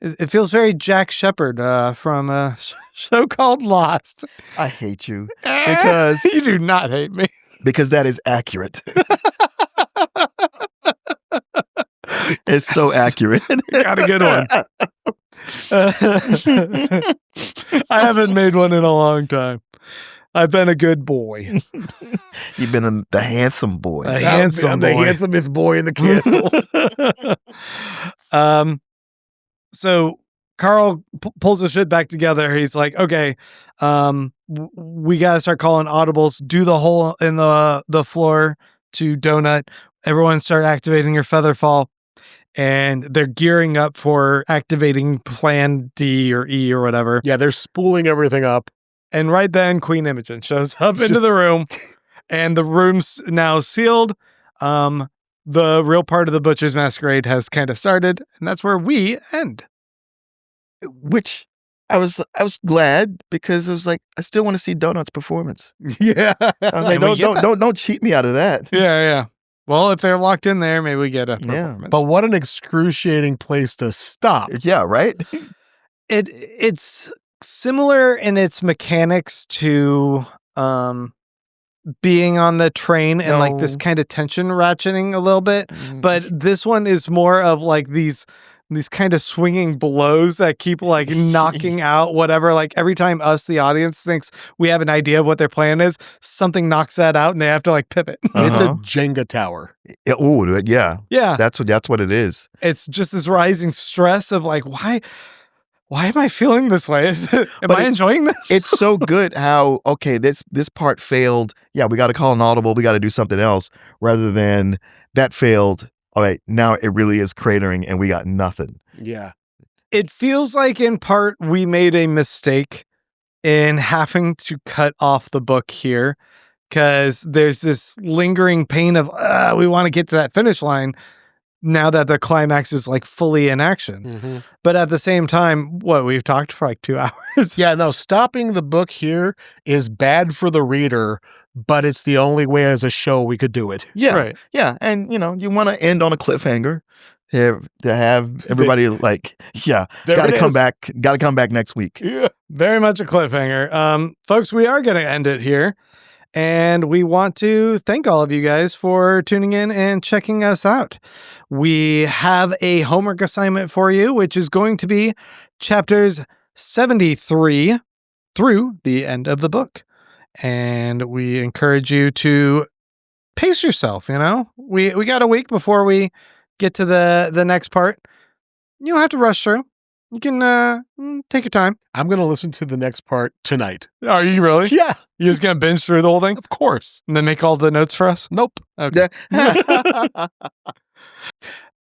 It feels very Jack Shepherd from a show called Lost. I hate you because you do not hate me because that is accurate. It's so accurate. Got a good one. I haven't made one in a long time. I've been a good boy. You've been the handsome boy. I'm the handsomest boy in the castle. So Carl pulls his shit back together. He's like, okay, we got to start calling audibles. Do the hole in the floor to Donut. Everyone start activating your feather fall. And they're gearing up for activating plan D or E or whatever. Yeah, they're spooling everything up. And right then, Queen Imogen shows up into the room. And the room's now sealed. The real part of the Butcher's Masquerade has kind of started, and that's where we end. Which I was glad because it was like I still want to see Donut's performance. Yeah, I was like, don't cheat me out of that. Yeah. Well, if they're locked in there, maybe we get a performance. But what an excruciating place to stop. Yeah, right? It's similar in its mechanics to being on the train and like this kind of tension ratcheting a little bit. But this one is more of like these kind of swinging blows that keep like knocking out whatever. Like every time us, the audience, thinks we have an idea of what their plan is, something knocks that out and they have to like pivot. It's a Jenga tower. Yeah. Yeah. That's what it is. It's just this rising stress of like, why am I feeling this way? Am I enjoying this? It's so good how, okay, this part failed. Yeah, we got to call an audible. We got to do something else rather than that failed. All right, now it really is cratering and we got nothing. Yeah. It feels like in part we made a mistake in having to cut off the book here because there's this lingering pain of we want to get to that finish line now that the climax is like fully in action. But at the same time, we've talked for like 2 hours. Yeah, no, stopping the book here is bad for the reader, but it's the only way as a show we could do it. Yeah. Right. Yeah. And, you want to end on a cliffhanger to have everybody like, got to come back. Got to come back next week. Yeah. Very much a cliffhanger. Folks, we are going to end it here. And we want to thank all of you guys for tuning in and checking us out. We have a homework assignment for you, which is going to be chapters 73 through the end of the book. And we encourage you to pace yourself, We got a week before we get to the next part. You don't have to rush through. You can take your time. I'm going to listen to the next part tonight. Are you really? Yeah. You're just going to binge through the whole thing? Of course. And then make all the notes for us? Nope. Okay. Yeah.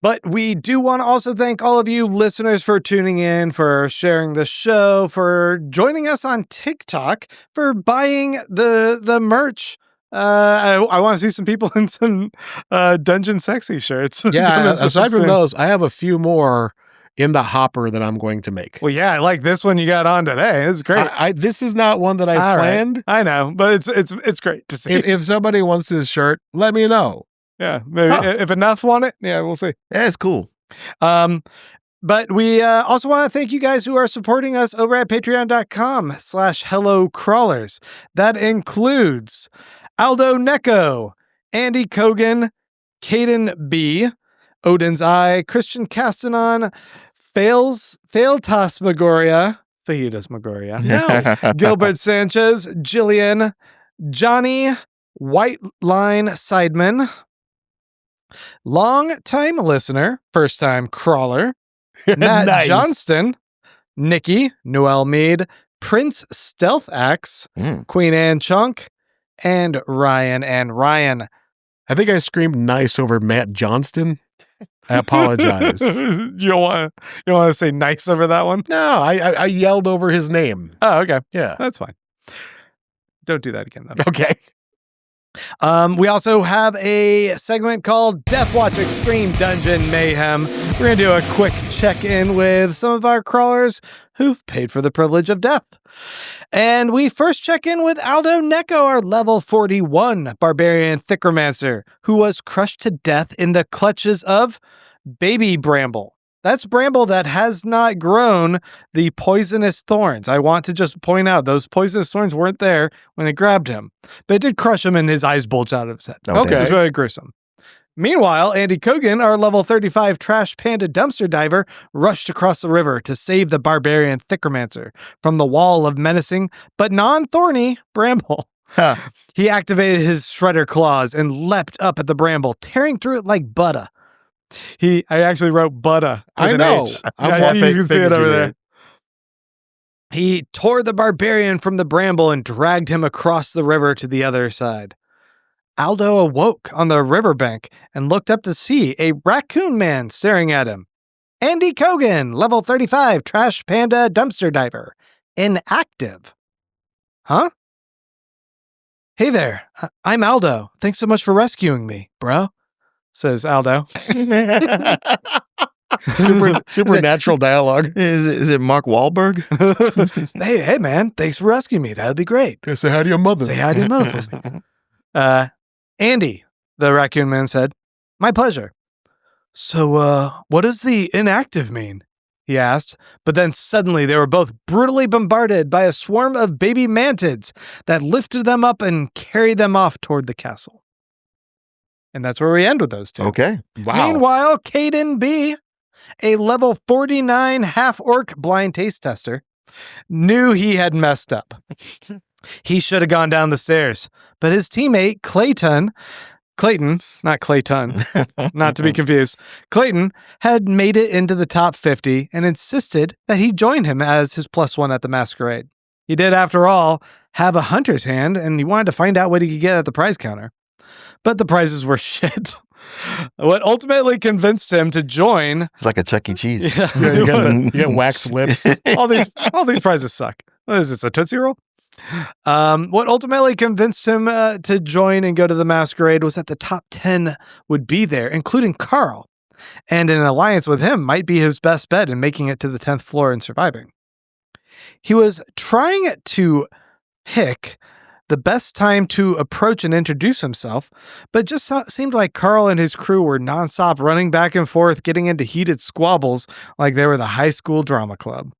But we do want to also thank all of you listeners for tuning in, for sharing the show, for joining us on TikTok, for buying the merch. I want to see some people in some Dungeon Sexy shirts. Yeah, aside from those, I have a few more in the hopper that I'm going to make. Well, yeah, I like this one you got on today. It's great. This is not one that I planned. Right. I know, but it's great to see. If somebody wants this shirt, let me know. Yeah, maybe if enough want it, we'll see. Yeah, it's cool. But we also want to thank you guys who are supporting us over at patreon.com/hellocrawlers. That includes Aldo Necco, Andy Kogan, Caden B, Odin's Eye, Christian Castanon, Failtas Magoria, Fajitas Magoria, No. Gilbert Sanchez, Jillian, Johnny, White Line Sideman, long-time listener, first-time crawler, Matt Nice. Johnston, Nikki, Noel Mead, Prince Stealth Axe, Queen Anne Chunk, and Ryan and Ryan. I think I screamed nice over Matt Johnston. I apologize. You don't want to say nice over that one? No, I yelled over his name. Oh, okay. Yeah. That's fine. Don't do that again, though. Okay. We also have a segment called Death Watch Extreme Dungeon Mayhem. We're going to do a quick check-in with some of our crawlers who've paid for the privilege of death. And we first check in with Aldo Necco, our level 41 barbarian thickermancer, who was crushed to death in the clutches of Baby Bramble. That's Bramble that has not grown the poisonous thorns. I want to just point out those poisonous thorns weren't there when it grabbed him, but it did crush him and his eyes bulged out of his head. Okay. It was very gruesome. Meanwhile, Andy Kogan, our level 35 trash panda dumpster diver, rushed across the river to save the barbarian thickermancer from the wall of menacing but non-thorny Bramble. Huh. He activated his shredder claws and leapt up at the Bramble, tearing through it like butter. I actually wrote butter. I know. You can see it over there. He tore the barbarian from the Bramble and dragged him across the river to the other side. Aldo awoke on the riverbank and looked up to see a raccoon man staring at him. Andy Kogan, level 35, trash panda dumpster diver. Inactive. Huh? Hey there, I'm Aldo. Thanks so much for rescuing me, bro, says Aldo. Supernatural dialogue. Is it Mark Wahlberg? Hey, man, thanks for rescuing me. That'd be great. Say hi to your mother. Say hi to your mother for me. Andy, the Raccoon Man said. My pleasure. So, what does the inactive mean? He asked, but then suddenly they were both brutally bombarded by a swarm of baby mantids that lifted them up and carried them off toward the castle. And that's where we end with those two. Okay. Wow. Meanwhile, Caden B, a level 49 half-orc blind taste tester, knew he had messed up. He should have gone down the stairs, but his teammate, Clayton, not Clayton, not to be confused, Clayton had made it into the top 50 and insisted that he join him as his +1 at the Masquerade. He did, after all, have a hunter's hand, and he wanted to find out what he could get at the prize counter. But the prizes were shit. What ultimately convinced him to join... It's like a Chuck E. Cheese. Yeah, you get wax lips. all these prizes suck. What is this, a Tootsie Roll? What ultimately convinced him to join and go to the Masquerade was that the top 10 would be there, including Carl. And an alliance with him might be his best bet in making it to the 10th floor and surviving. He was trying to pick the best time to approach and introduce himself, but just seemed like Carl and his crew were nonstop running back and forth, getting into heated squabbles like they were the high school drama club.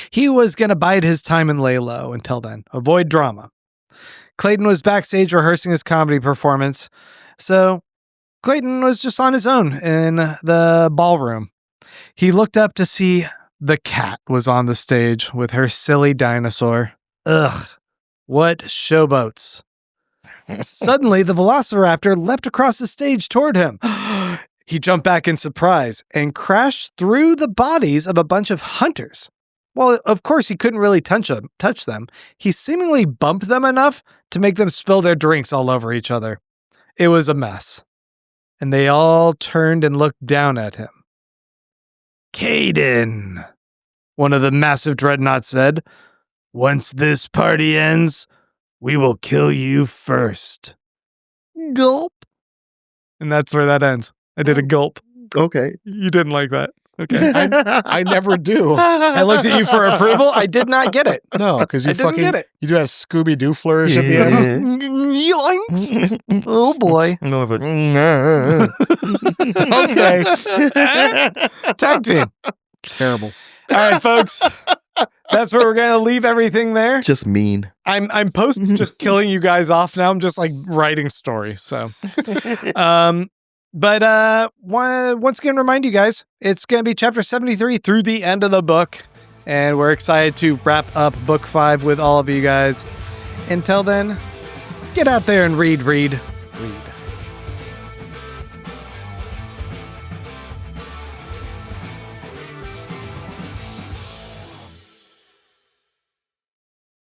He was going to bide his time and lay low until then, avoid drama. Clayton was backstage rehearsing his comedy performance, so Clayton was just on his own in the ballroom. He looked up to see the cat was on the stage with her silly dinosaur. Ugh, what showboats. Suddenly, the Velociraptor leapt across the stage toward him. He jumped back in surprise and crashed through the bodies of a bunch of hunters. Well, of course, he couldn't really touch them. He seemingly bumped them enough to make them spill their drinks all over each other. It was a mess. And they all turned and looked down at him. Caden, one of the massive dreadnoughts said, once this party ends, we will kill you first. Gulp. And that's where that ends. I did a gulp. Okay. You didn't like that. Okay. I never do. I looked at you for approval. I did not get it. No, because you didn't get it. You do have Scooby-Doo flourish at the end. Yoinks. Oh boy. No, but Okay. Tag team. Terrible. All right, folks. That's where we're gonna leave everything there. just mean. I'm post just killing you guys off now. I'm just like writing stories. So But once again, remind you guys, it's going to be chapter 73 through the end of the book. And we're excited to wrap up book 5 with all of you guys. Until then, get out there and read.